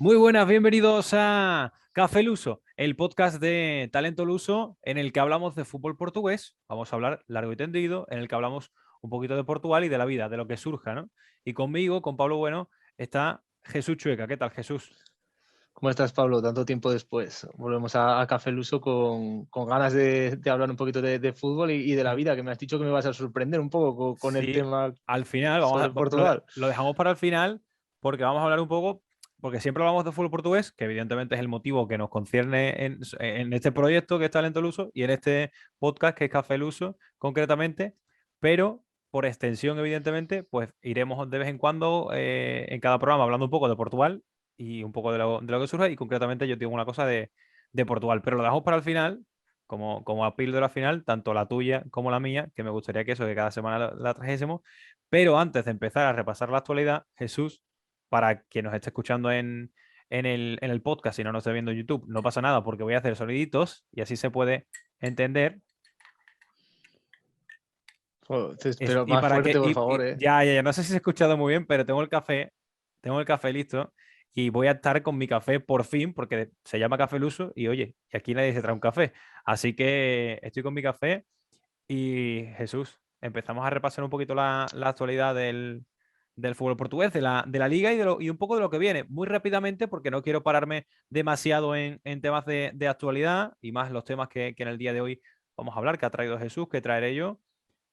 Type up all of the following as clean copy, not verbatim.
Muy buenas, bienvenidos a Café Luso, el podcast de Talento Luso en el que hablamos de fútbol portugués. Vamos a hablar largo y tendido, en el que hablamos un poquito de Portugal y de la vida, de lo que surja, ¿no? Y conmigo, con Pablo Bueno, está Jesús Chueca. ¿Qué tal, Jesús? ¿Cómo estás, Pablo? Tanto tiempo después. Volvemos a Café Luso con ganas de hablar un poquito de fútbol y de la vida, que me has dicho que me vas a sorprender un poco con el Sí, tema al final, sobre Portugal. lo dejamos para el final porque vamos a hablar un poco, porque siempre hablamos de fútbol portugués, que evidentemente es el motivo que nos concierne en este proyecto que es Talento Luso y en este podcast que es Café Luso concretamente, pero por extensión, evidentemente, pues iremos de vez en cuando en cada programa hablando un poco de Portugal y un poco de lo que surja y concretamente yo tengo una cosa de Portugal, pero lo dejamos para el final como a píldora final, tanto la tuya como la mía, que me gustaría que eso, que cada semana la trajésemos. Pero antes de empezar a repasar la actualidad, Jesús, para quien nos esté escuchando en el podcast, si no nos esté viendo en YouTube, no pasa nada porque voy a hacer soniditos y así se puede entender. Joder, pero Y más para que, fuerte, por favor, ¿eh? ya, no sé si se ha escuchado muy bien, pero tengo el café listo y voy a estar con mi café por fin, porque se llama Café Luso y oye, y aquí nadie se trae un café. Así que estoy con mi café. Y Jesús, empezamos a repasar un poquito la actualidad del fútbol portugués, de la liga y un poco de lo que viene. Muy rápidamente, porque no quiero pararme demasiado en temas de actualidad y más los temas que en el día de hoy vamos a hablar, que ha traído Jesús, que traeré yo.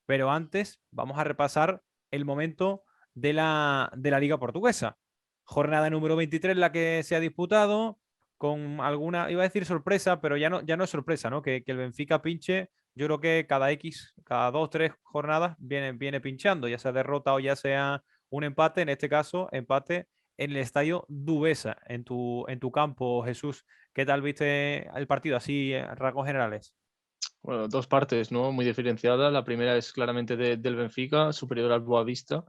Pero antes vamos a repasar el momento de la liga portuguesa. Jornada número 23 la que se ha disputado con alguna, iba a decir sorpresa, pero ya no es sorpresa, ¿no? Que el Benfica pinche, yo creo que cada 2, 3 jornadas viene pinchando, ya sea derrota o ya sea un empate, en este caso, empate en el estadio Dubesa, en tu campo, Jesús. ¿Qué tal viste el partido así, en rasgos generales? Bueno, dos partes, ¿no? Muy diferenciadas. La primera es claramente del Benfica, superior al Boavista,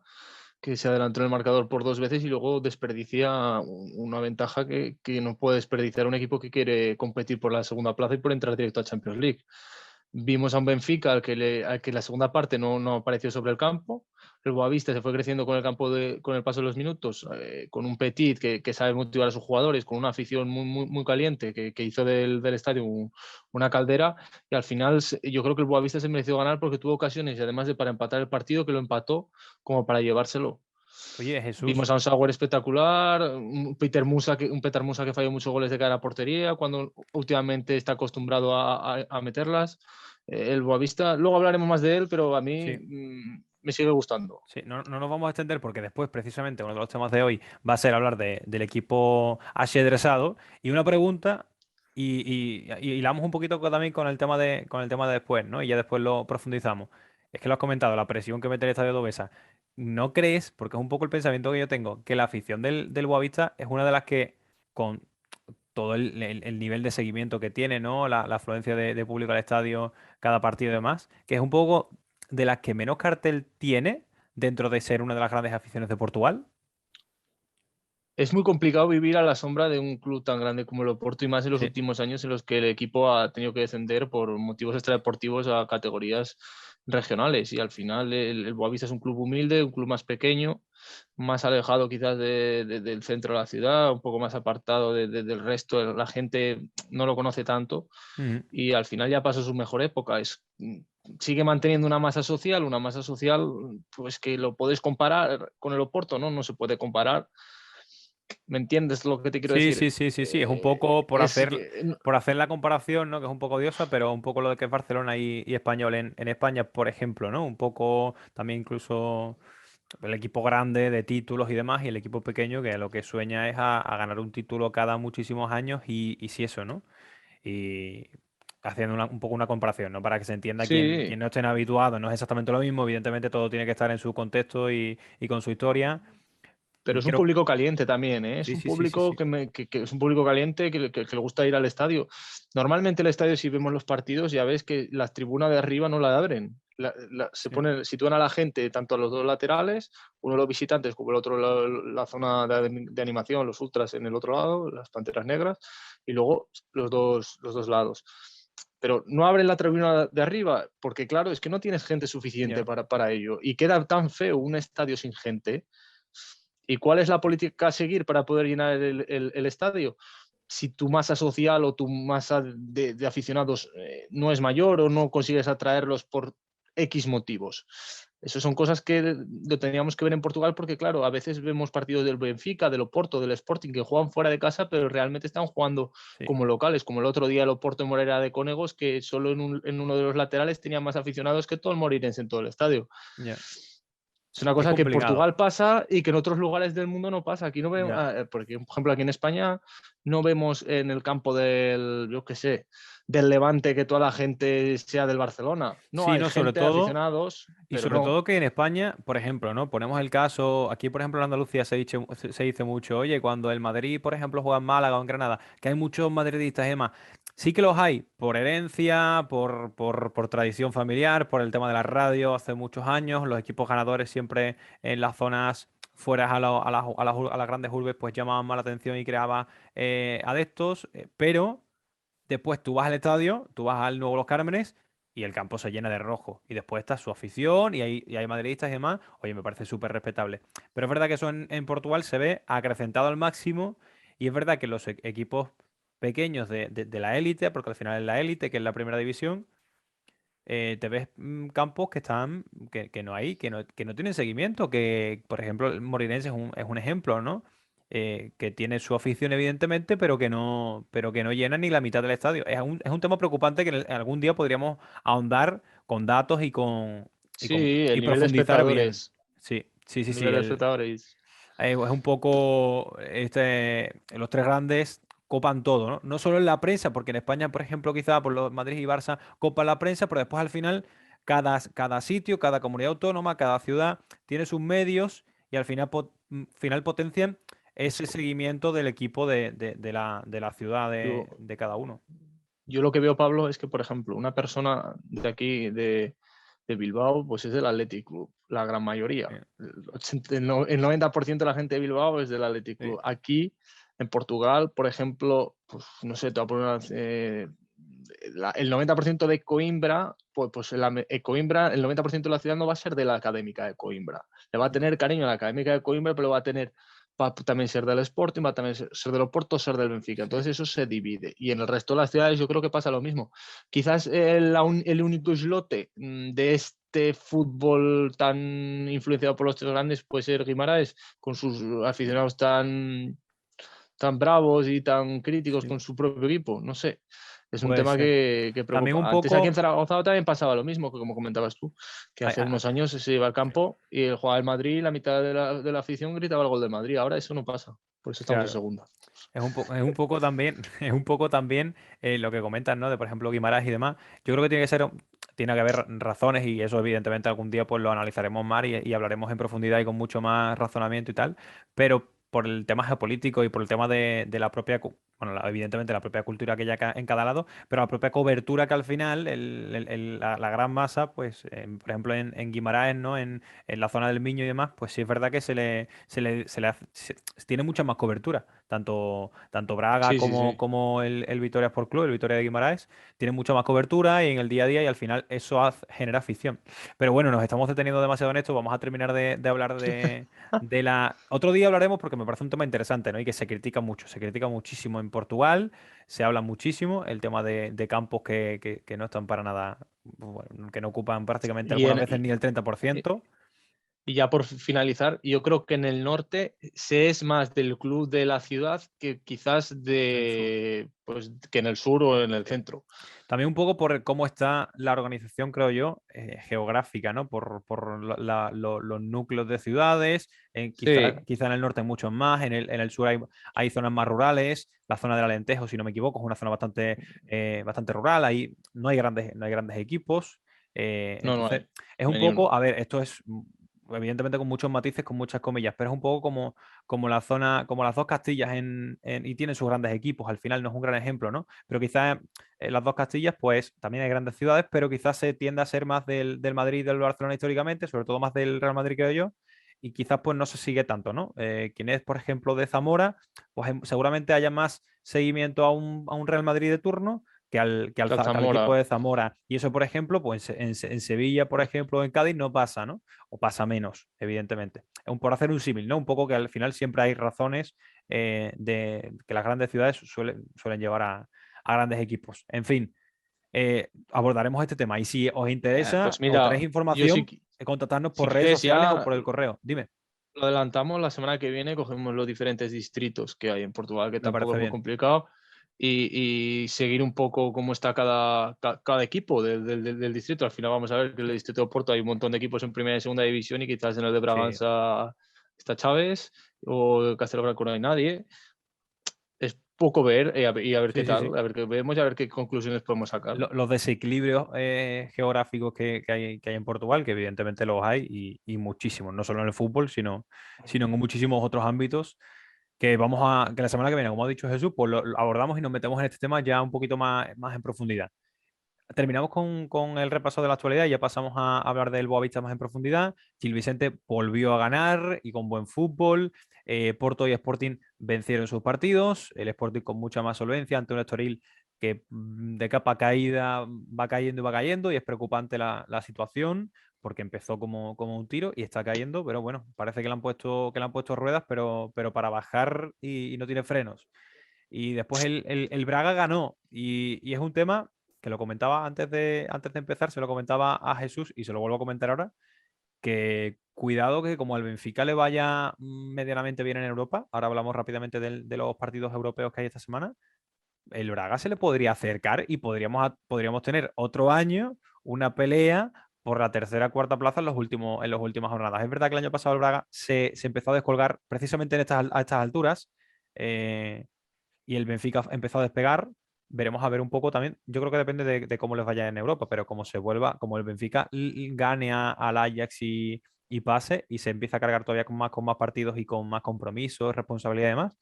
que se adelantó en el marcador por dos veces y luego desperdicia una ventaja que no puede desperdiciar un equipo que quiere competir por la segunda plaza y por entrar directo a Champions League. Vimos a un Benfica al que la segunda parte no apareció sobre el campo. El Boavista se fue creciendo con con el paso de los minutos, con un Petit que sabe motivar a sus jugadores, con una afición muy caliente que hizo del estadio una caldera. Y al final yo creo que el Boavista se mereció ganar porque tuvo ocasiones, y además de para empatar el partido, que lo empató como para llevárselo. Oye, Jesús. Vimos a un Sauer espectacular, un Peter Musa que falló muchos goles de cara a portería, cuando últimamente está acostumbrado a meterlas. El Boavista, luego hablaremos más de él, pero a mí Sí. me sigue gustando. Sí, no nos vamos a extender porque después, precisamente, uno de los temas de hoy va a ser hablar del equipo ajedrezado. Y una pregunta, y hilamos un poquito también con el tema de después, ¿no? Y ya después lo profundizamos. Es que lo has comentado, la presión que mete el Estadio de Obesa. ¿No crees, porque es un poco el pensamiento que yo tengo, que la afición del Boavista es una de las que, con todo el nivel de seguimiento que tiene, ¿no? La afluencia de público al estadio, cada partido y demás, que es un poco de las que menos cartel tiene dentro de ser una de las grandes aficiones de Portugal? Es muy complicado vivir a la sombra de un club tan grande como el Oporto y más en los Sí. últimos años en los que el equipo ha tenido que descender por motivos extradeportivos a categorías regionales y al final el Boavista es un club humilde, un club más pequeño, más alejado quizás del centro de la ciudad, un poco más apartado del resto, la gente no lo conoce tanto Ujú. y al final ya pasó su mejor época. Sigue manteniendo una masa social pues que lo puedes comparar con el Oporto, ¿no? No se puede comparar. ¿Me entiendes lo que te quiero Sí, decir? sí, sí, sí, sí. Es un poco por Es hacer, que por hacer la comparación, ¿no? Que es un poco odiosa, pero un poco lo de que es Barcelona y Español en España, por ejemplo, ¿no? Un poco también incluso el equipo grande de títulos y demás, y el equipo pequeño que lo que sueña es a ganar un título cada muchísimos años y si eso, ¿no? Y haciendo un poco una comparación, ¿no? Para que se entienda quien sí, no estén habituados, no es exactamente lo mismo, evidentemente todo tiene que estar en su contexto y con su historia. pero es un Creo, público caliente también, ¿eh? Es sí, un sí, sí, sí, público sí. que es un público caliente que le gusta ir al estadio. Normalmente el estadio, si vemos los partidos, ya ves que la tribuna de arriba no la abren. Se Sí. sitúan a la gente tanto a los dos laterales, uno los visitantes como el otro la zona de animación, los ultras en el otro lado, las panteras negras, y luego los dos lados. Pero no abren la tribuna de arriba porque, claro, es que no tienes gente suficiente Ya. para ello. Y queda tan feo un estadio sin gente. ¿Y cuál es la política a seguir para poder llenar el estadio? Si tu masa social o tu masa de aficionados no es mayor o no consigues atraerlos por X motivos. Eso son cosas que lo teníamos que ver en Portugal porque, claro, a veces vemos partidos del Benfica, del Oporto, del Sporting que juegan fuera de casa, pero realmente están jugando Sí, como locales, como el otro día el Oporto en Morera de Conegos, que solo en uno de los laterales tenía más aficionados que todo el moreirense en todo el estadio. ya. Es una Es cosa que en complicado. Portugal pasa y que en otros lugares del mundo no pasa. Aquí no vemos, Ya. porque, por ejemplo, aquí en España no vemos en el campo del, yo qué sé, del Levante que toda la gente sea del Barcelona. No, Sí, hay no, sobre gente, todo, aficionados, y pero sobre no. todo que en España, por ejemplo, ¿no? Ponemos el caso, aquí por ejemplo en Andalucía se dice mucho, oye, cuando el Madrid, por ejemplo, juega en Málaga o en Granada, que hay muchos madridistas y demás. Sí que los hay, por herencia, por tradición familiar, por el tema de la radio hace muchos años, los equipos ganadores siempre en las zonas fuera a las grandes urbes, pues llamaban más la atención y creaban adeptos, pero después tú vas al estadio, tú vas al Nuevo Los Cármenes y el campo se llena de rojo. Y después está su afición y hay madridistas y demás. Oye, me parece súper respetable. Pero es verdad que eso en Portugal se ve acrecentado al máximo. Y es verdad que los equipos pequeños de la élite, porque al final es la élite, que es la primera división, te ves campos que están, que no hay, que no tienen seguimiento, que por ejemplo el Moreirense es un ejemplo, ¿no? Que tiene su afición evidentemente, pero que no llena ni la mitad del estadio. Es un tema preocupante que en algún día podríamos ahondar con datos y, Sí, con, y el nivel de profundizar bien. espectadores. Sí, sí, sí, El sí. nivel de espectadores. Es un poco, los tres grandes copan todo, ¿no? No solo en la prensa, porque en España, por ejemplo, quizá por los Madrid y Barça copan la prensa, pero después al final cada sitio, cada comunidad autónoma, cada ciudad tiene sus medios y al final, final potencian Es ese seguimiento del equipo de la ciudad yo, de cada uno. yo lo que veo, Pablo, es que, por ejemplo, una persona de aquí, de Bilbao, pues es del Athletic Club, la gran mayoría. Sí, El 90% de la gente de Bilbao es del Athletic sí, Club. Aquí, en Portugal, por ejemplo, pues, no sé, te voy a poner el 90% de Coimbra, pues Coimbra, el 90% de la ciudad no va a ser de la Académica de Coimbra. Le va a tener cariño a la Académica de Coimbra, pero va a también ser del Sporting, va a también ser del Oporto, ser del Benfica. sí. Entonces eso se divide. Y en el resto de las ciudades yo creo que pasa lo mismo. Quizás el único islote de este fútbol tan influenciado por los tres grandes puede ser Guimaraes, con sus aficionados tan bravos y tan críticos Sí. con su propio equipo. No sé. Es un Puede tema ser. que También un preocupa. Antes aquí en poco. Zaragoza también pasaba lo mismo, que como comentabas tú, que Ay, hace unos años se iba al sí, campo y el jugaba el Madrid y la mitad de la afición gritaba el gol del Madrid. Ahora eso no pasa. Por eso estamos en claro. segunda. Es un poco también, es un poco también lo que comentan, ¿no? De, por ejemplo, Guimarães y demás. Yo creo que tiene que haber razones y eso evidentemente algún día pues lo analizaremos más y hablaremos en profundidad y con mucho más razonamiento y tal. Pero por el tema geopolítico y por el tema de la propia, bueno, evidentemente la propia cultura que hay en cada lado, pero la propia cobertura que al final la gran masa, pues, por ejemplo, en Guimarães, ¿no? En la zona del Miño y demás, pues sí es verdad que tiene mucha más cobertura tanto Braga Sí, sí, como, sí. como el Vitoria Sport Club, el Vitoria de Guimarães, tienen mucha más cobertura y en el día a día y al final eso genera afición. Pero bueno, nos estamos deteniendo demasiado en esto, vamos a terminar de hablar de la... Otro día hablaremos porque me parece un tema interesante, ¿no? Y que se critica mucho, se critica muchísimo en Portugal, se habla muchísimo el tema de campos que no están para nada, bueno, que no ocupan prácticamente Y, algunas en, veces ni el 30%. Y ya por finalizar, yo creo que en el norte se es más del club de la ciudad que quizás Del sur. pues, que en el sur o en el Sí. centro. También un poco por cómo está la organización, creo yo, geográfica, ¿no? Por los núcleos de ciudades, quizá, Sí, quizá en el norte muchos más, en el sur hay zonas más rurales, la zona del Alentejo, si no me equivoco, es una zona bastante rural, ahí no hay grandes equipos, no, no entonces hay, es no un hay ni poco, uno. a ver, esto es evidentemente con muchos matices, con muchas comillas, pero es un poco como la zona, como las dos Castillas y tienen sus grandes equipos, al final no es un gran ejemplo, ¿no? Pero quizás en las dos Castillas, pues también hay grandes ciudades, pero quizás se tiende a ser más del Madrid y del Barcelona históricamente, sobre todo más del Real Madrid, creo yo, y quizás pues no se sigue tanto, ¿no? Quien es, por ejemplo, de Zamora, pues seguramente haya más seguimiento a un Real Madrid de turno, que al Zamora. equipo de Zamora. Y eso, por ejemplo, pues en Sevilla, por ejemplo, en Cádiz no pasa, ¿no? O pasa menos, evidentemente. Por hacer un símil, ¿no? Un poco que al final siempre hay razones de que las grandes ciudades suelen llevar a grandes equipos. En fin, abordaremos este tema. Y si os interesa Pues o tenéis mira, yo información, sí, contactadnos si por redes quieres sociales o ya por el correo. Dime, lo adelantamos, la semana que viene cogemos los diferentes distritos que hay en Portugal, que me tampoco parece es muy bien. complicado, y seguir un poco cómo está cada equipo del distrito. Al final vamos a ver que en el distrito de Porto hay un montón de equipos en primera y segunda división y quizás en el de Sí. Braganza está Chávez o Castelo Branco no hay nadie. Es poco ver y a ver qué Sí, sí, sí. tal, a ver qué vemos y a ver qué conclusiones podemos sacar. Los desequilibrios geográficos que hay en Portugal, que evidentemente los hay y muchísimos, no solo en el fútbol, sino en muchísimos otros ámbitos que la semana que viene, como ha dicho Jesús, pues lo abordamos y nos metemos en este tema ya un poquito más en profundidad. Terminamos con el repaso de la actualidad y ya pasamos a hablar del Boavista más en profundidad. Gil Vicente volvió a ganar y con buen fútbol. Porto y Sporting vencieron sus partidos. El Sporting con mucha más solvencia ante un Estoril que de capa caída va cayendo y va cayendo y es preocupante la situación porque empezó como un tiro y está cayendo, pero bueno, parece que le han puesto ruedas, pero para bajar y no tiene frenos. Y después el Braga ganó y es un tema que lo comentaba antes de empezar, se lo comentaba a Jesús y se lo vuelvo a comentar ahora, que cuidado que como al Benfica le vaya medianamente bien en Europa, ahora hablamos rápidamente de los partidos europeos que hay esta semana, el Braga se le podría acercar y podríamos tener otro año una pelea por la tercera cuarta plaza en las últimas jornadas. Es verdad que el año pasado el Braga se empezó a descolgar precisamente a estas alturas. Y el Benfica empezó a despegar. Veremos a ver un poco también. Yo creo que depende de cómo les vaya en Europa, pero como el Benfica gane al Ajax y pase y se empieza a cargar todavía con más partidos y con más compromisos, responsabilidad y demás.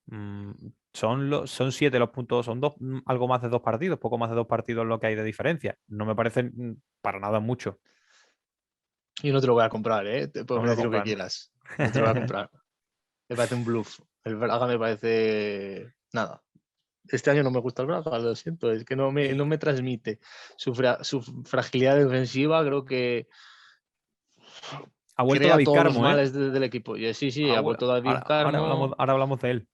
mm, son 7 los puntos, son algo más de 2 partidos, poco más de 2 partidos lo que hay de diferencia. No me parece para nada mucho. Yo no te lo voy a comprar, ¿eh? Te No puedes me lo decir lo que compran. quieras. No te lo voy a comprar. Me parece un bluff. El Braga me parece nada. Este año no me gusta el Braga, lo siento, es que no Y me transmite su fragilidad defensiva, creo que ha vuelto crea David todos los Carmo, ¿eh? males del equipo. Y sí, sí, ha vuelto David Carmo Ahora hablamos de él.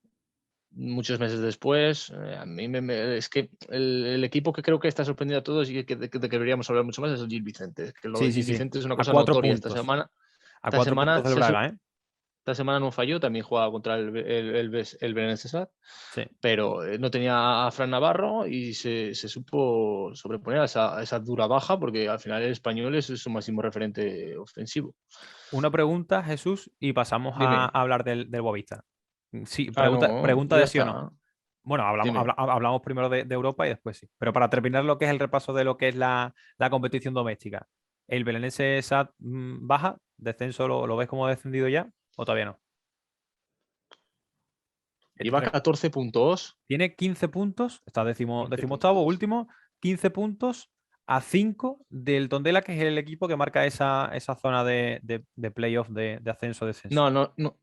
muchos meses después. A mí es que el equipo que creo que está sorprendido a todos y de que deberíamos hablar mucho más es el Gil Vicente. Es que lo Sí, de sí, Gil sí. Vicente es una A cosa 4 notoria puntos. A esta cuatro puntos semana del Braga, ¿eh? esta semana no falló, también jugaba contra el Belenenses, Sí. pero no tenía a Fran Navarro y se supo sobreponer a esa dura baja porque al final el español es su máximo referente ofensivo. Una pregunta, Jesús, y pasamos a Dime. hablar del Boavista. Sí, Ah, no, pregunta ya de sí o no. está. Bueno, Dime. hablamos primero de Europa y después sí. Pero para terminar lo que es el repaso de lo que es la competición doméstica. ¿El Belenenses SAD baja? ¿Descenso lo ves como descendido ya? ¿O todavía no? Lleva 14 puntos. Tiene 15 puntos, está 15 decimoctavo, puntos. último, 15 puntos a 5 del Tondela, que es el equipo que marca esa zona de playoff de ascenso-descenso.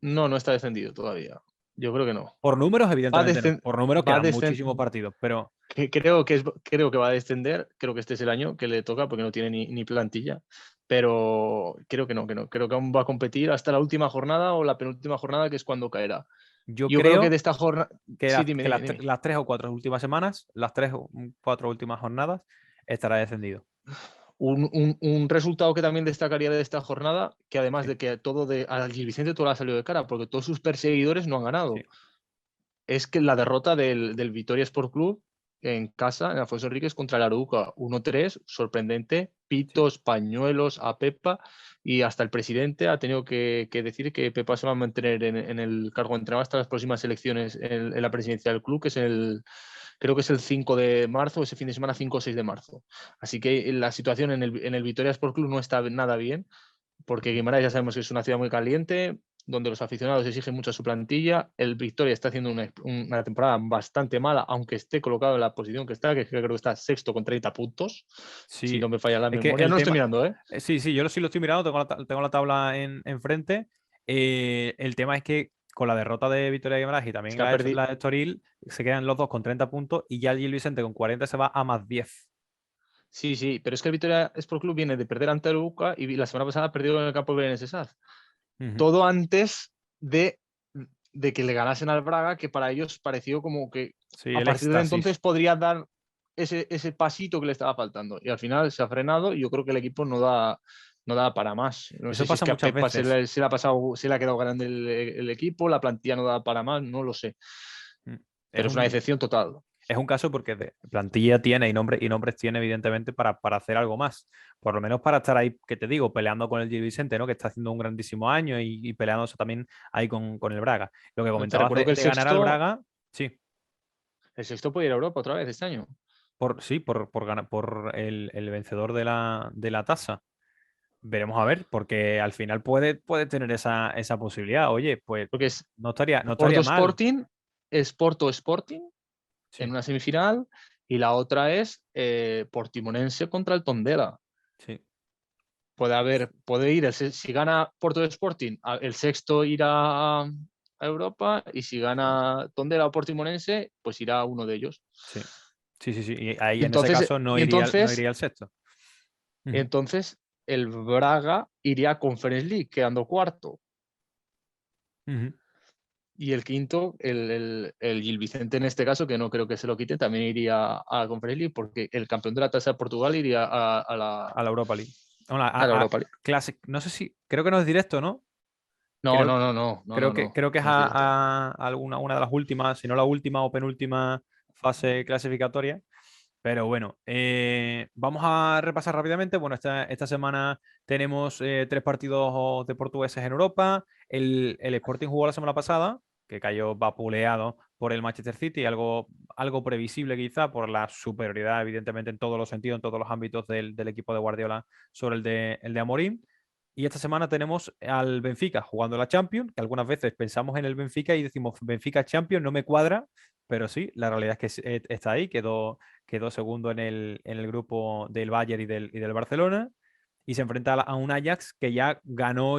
No está descendido todavía. Yo creo que no. Por números, Va a, evidentemente no. descen- Por números va a quedan descender. muchísimos partidos, pero Creo que va a descender. Creo que este es el año que le toca porque no tiene ni plantilla. Pero creo que no, que no. Creo que aún va a competir hasta la última jornada o la penúltima jornada, que es cuando caerá. yo Yo creo que creo de esta jornada. que, Sí, las, dime, que dime, las, dime. las 3 o 4 últimas semanas, las 3 o 4 últimas jornadas, estará descendido. Un resultado que también destacaría de esta jornada, que además Sí, de que al Gil Vicente todo le ha salido de cara, porque todos sus perseguidores no han sí. ganado, es que la derrota del Vitoria Sport Club en casa, en Alfonso Enríquez, contra el Arouca, 1-3, sorprendente, Sí. pitos, pañuelos a Pepa, y hasta el presidente ha tenido que decir que Pepa se va a mantener en el cargo de entrenador hasta las próximas elecciones en la presidencia del club, que es creo que es el 5 de marzo, ese fin de semana 5 o 6 de marzo. Así que la situación en el Vitoria Sport Club no está nada bien, porque Guimarães ya sabemos que es una ciudad muy caliente, donde los aficionados exigen mucho a su plantilla. El Victoria está haciendo una temporada bastante mala, aunque esté colocado en la posición que está, que creo que está sexto con 30 puntos, si Sí, no me falla la es que memoria. el No lo estoy tema, mirando, ¿eh? sí, sí, yo sí lo estoy mirando, tengo la tabla enfrente. El tema es que con la derrota de Vitoria Guimaraes y Es también que ha perdido. la de Estoril, se quedan los dos con 30 puntos y ya el Gil Vicente con 40 se va a más 10. Sí, sí, pero es que el Vitoria Sport Club viene de perder ante el UCA y la semana pasada perdió en el campo de Belenenses Az. Ujú. Todo antes de que le ganasen al Braga, que para ellos pareció como que Sí, a el partir de éxtasis. entonces podría dar ese pasito que le estaba faltando. Y al final se ha frenado y yo creo que el equipo no da para más. No sé Eso si es pasa que a muchas Pepa veces. se le ha pasado, se le ha quedado grande el equipo, la plantilla no da para más, no lo sé. Mm. Es Pero es una un, decepción total. es un caso porque plantilla tiene y nombres tiene, evidentemente, para hacer algo más. Por lo menos para estar ahí, que te digo, peleando con el Gil Vicente, ¿no? Que está haciendo un grandísimo año y peleándose también ahí con el Braga. Lo que Te comentabas recuerdo que de ganar al Braga, sí, el sexto puede ir a Europa otra vez este año. sí, por el vencedor de la tasa. Veremos a ver, porque al final puede tener esa posibilidad. Oye, pues Porque es no Porto estaría mal. Sporting, es Porto Sporting en Sí, una semifinal y la otra es Portimonense contra el Tondela. sí. Puede ir, si gana Porto Sporting, el sexto irá a Europa y si gana Tondela o Portimonense, pues irá uno de ellos. Sí, sí, sí, sí. Y ahí Y en ese entonces, caso y no entonces, iría el sexto. Ujú, entonces el Braga iría a Conference League, quedando cuarto. ujú. Y el quinto, el Gil Vicente en este caso, que no creo que se lo quiten, también iría a Conference League, porque el campeón de la tasa de Portugal iría A la Europa League. Hola, a la Europa League. Classic. No sé si, creo que no es directo, ¿no? No, Creo, no, no, no, no, no, no, creo que es no es directo. a alguna una de las últimas, si no la última o penúltima fase clasificatoria. Pero bueno, vamos a repasar rápidamente. Bueno, esta semana tenemos 3 partidos de portugueses en Europa. El Sporting jugó la semana pasada, que cayó vapuleado por el Manchester City, algo previsible quizá por la superioridad, evidentemente, en todos los sentidos, en todos los ámbitos del equipo de Guardiola sobre el de Amorim. Y esta semana tenemos al Benfica jugando la Champions, que algunas veces pensamos en el Benfica y decimos Benfica Champions, no me cuadra, pero sí, la realidad es que está ahí, quedó segundo en el grupo del Bayern y del Barcelona. Y se enfrenta a un Ajax que ya ganó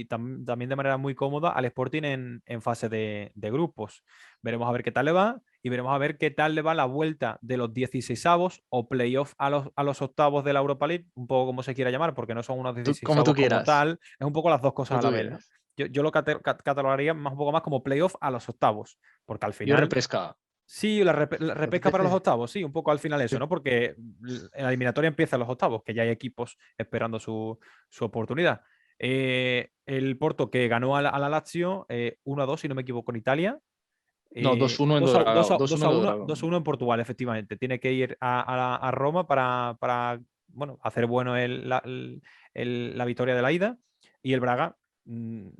también de manera muy cómoda al Sporting en fase de grupos. Veremos a ver qué tal le va y veremos a ver qué tal le va la vuelta de los 16avos o playoff a los octavos de la Europa League, un poco como se quiera llamar, porque no son unos Como tú 16avos como quieras, tal, es un poco las dos cosas como a la tú vez, ¿no? quieras. Yo lo catalogaría más un poco más como playoff a los octavos, porque al Yo final repesca. sí, la repesca para los octavos, sí, un poco al final eso, ¿no? Porque la eliminatoria empieza en los octavos, que ya hay equipos esperando su oportunidad. El Porto que ganó a la Lazio 1-2, si no me equivoco, en Italia. No, 2-1 en 2 a, 2 Dodragao, a, 2 2-1 a en 1, Dodragao. 2-1 en Portugal, efectivamente. Tiene que ir a Roma para bueno, hacer bueno la victoria de la ida. Y el Braga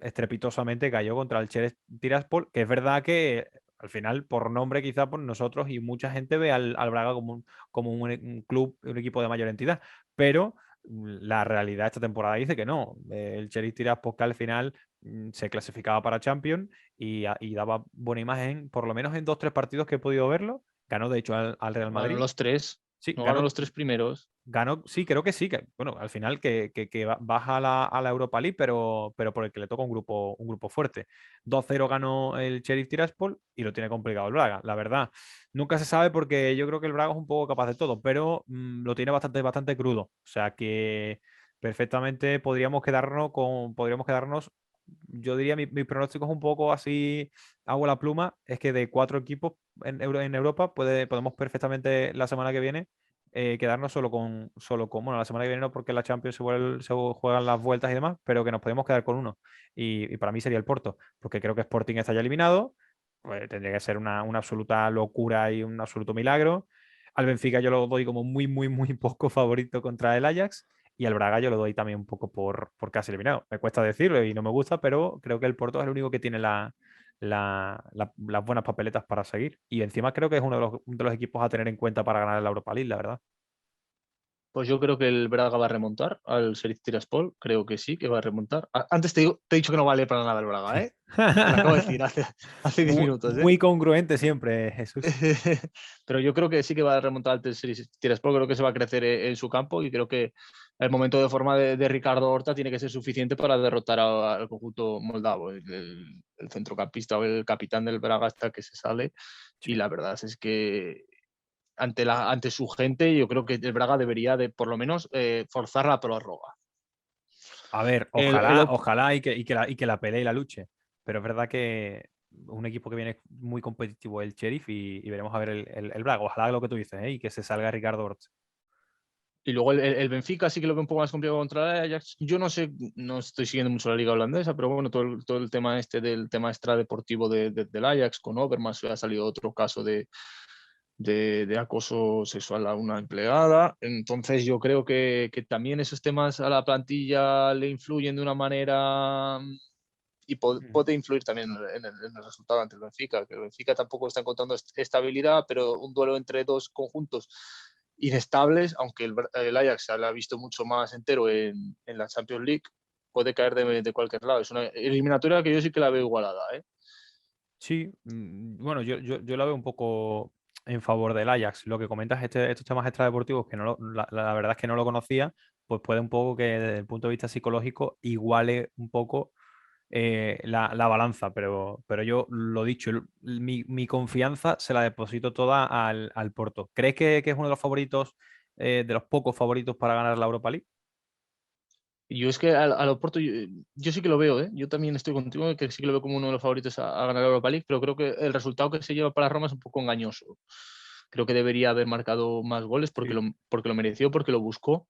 estrepitosamente cayó contra el Cherez Tiraspol, que es verdad que al final, por nombre, quizá por nosotros y mucha gente ve al Braga como un club, un equipo de mayor entidad. Pero la realidad esta temporada dice que no. El Cherez Tiraspol que al final se clasificaba para Champions y daba buena imagen, por lo menos en 2 o 3 partidos que he podido verlo. Ganó, de hecho, al Real Ganó Madrid. los tres. Sí, No ganó los tres primeros. sí, creo que sí. Bueno, al final que baja a la Europa League, pero por el que le toca un grupo fuerte. 2-0 ganó el Sheriff Tiraspol y lo tiene complicado el Braga, la verdad. Nunca se sabe porque yo creo que el Braga es un poco capaz de todo, pero lo tiene bastante crudo. O sea que perfectamente podríamos quedarnos, yo diría, mi pronóstico es un poco así, hago la pluma, es que de 4 equipos en Europa podemos perfectamente la semana que viene quedarnos bueno, la semana que viene no, porque la Champions se juegan las vueltas y demás, pero que nos podemos quedar con uno. Y para mí sería el Porto, porque creo que Sporting está ya eliminado, pues tendría que ser una absoluta locura y un absoluto milagro. Al Benfica yo lo doy como muy, muy, muy poco favorito contra el Ajax. Y al Braga yo lo doy también un poco por casi eliminado. Me cuesta decirlo y no me gusta, pero creo que el Porto es el único que tiene las buenas papeletas para seguir. Y encima creo que es uno de los equipos a tener en cuenta para ganar la Europa League, la verdad. Pues yo creo que el Braga va a remontar al Sheriff Tiraspol. Creo que sí, que va a remontar. Antes te he dicho que no vale para nada el Braga, ¿eh? Te lo acabo de decir hace 10 Muy, minutos, ¿eh? muy congruente siempre, Jesús. Pero yo creo que sí que va a remontar al Sheriff Tiraspol. Creo que se va a crecer en su campo y creo que el momento de forma de Ricardo Horta tiene que ser suficiente para derrotar al conjunto moldavo. El centrocampista o el capitán del Braga hasta que se sale. Y Sí. la verdad es que ante su gente yo creo que el Braga debería de por lo menos forzar la prórroga. A ver, El, el, ojalá, ojalá y que la pelee y la luche. Pero es verdad que un equipo que viene muy competitivo es el Sheriff y veremos a ver el Braga. Ojalá lo que tú dices, ¿eh? Y que se salga Ricardo Horta. Y luego el Benfica sí que lo veo un poco más complicado contra el Ajax. Yo no sé, no estoy siguiendo mucho la liga holandesa, pero bueno, todo el tema del tema extradeportivo del Ajax con Overmars, ha salido otro caso de acoso sexual a una empleada. Entonces yo creo que también esos temas a la plantilla le influyen de una manera y puede influir también en el resultado ante el Benfica, que el Benfica tampoco está encontrando estabilidad, pero un duelo entre dos conjuntos inestables, aunque el Ajax se lo ha visto mucho más entero en la Champions League, puede caer de cualquier lado. Es una eliminatoria que yo sí que la veo igualada, ¿eh? Sí, bueno, yo la veo un poco en favor del Ajax. Lo que comentas, estos temas extradeportivos, que no la verdad es que no lo conocía, pues puede un poco que desde el punto de vista psicológico iguale un poco la balanza, pero yo lo dicho, mi confianza se la deposito toda al Porto. ¿Crees que es uno de los favoritos, de los pocos favoritos para ganar la Europa League? Y yo es que al Oporto yo sí que lo veo, ¿eh? Yo también estoy contigo, que sí que lo veo como uno de los favoritos a ganar la Europa League, pero creo que el resultado que se lleva para Roma es un poco engañoso. Creo que debería haber marcado más goles Sí. porque lo mereció, porque lo buscó,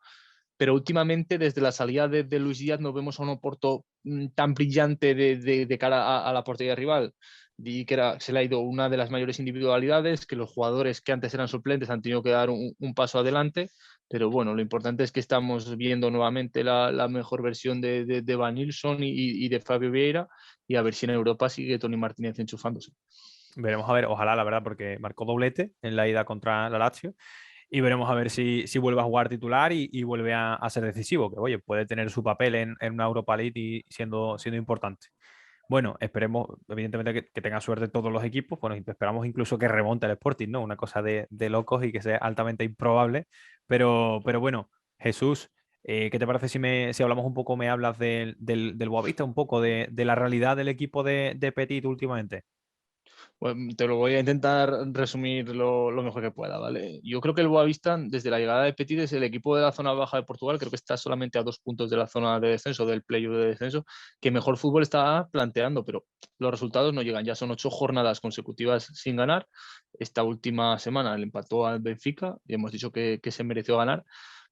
pero últimamente desde la salida de Luis Díaz no vemos a un Oporto tan brillante de cara a la portería rival. Y que se le ha ido una de las mayores individualidades, que los jugadores que antes eran suplentes han tenido que dar un paso adelante, pero bueno, lo importante es que estamos viendo nuevamente la mejor versión de Van Nilsson y de Fabio Vieira, y a ver si en Europa sigue Tony Martínez enchufándose. Veremos a ver, ojalá, la verdad, porque marcó doblete en la ida contra la Lazio. Y veremos a ver si vuelve a jugar titular y vuelve a ser decisivo, que oye, puede tener su papel en una Europa League y siendo importante. Bueno, esperemos, evidentemente, que tenga suerte todos los equipos. Bueno, esperamos incluso que remonte el Sporting, ¿no? Una cosa de locos y que sea altamente improbable. Pero bueno, Jesús, ¿qué te parece si hablamos un poco, me hablas del Boavista, un poco de la realidad del equipo de Petit últimamente? Bueno, te lo voy a intentar resumir lo mejor que pueda, ¿vale? Yo creo que el Boavista, desde la llegada de Petit, es el equipo de la zona baja de Portugal, creo que está solamente a 2 puntos de la zona de descenso, del playoff de descenso, que mejor fútbol está planteando, pero los resultados no llegan. Ya son 8 jornadas consecutivas sin ganar. Esta última semana le empató al Benfica y hemos dicho que se mereció ganar,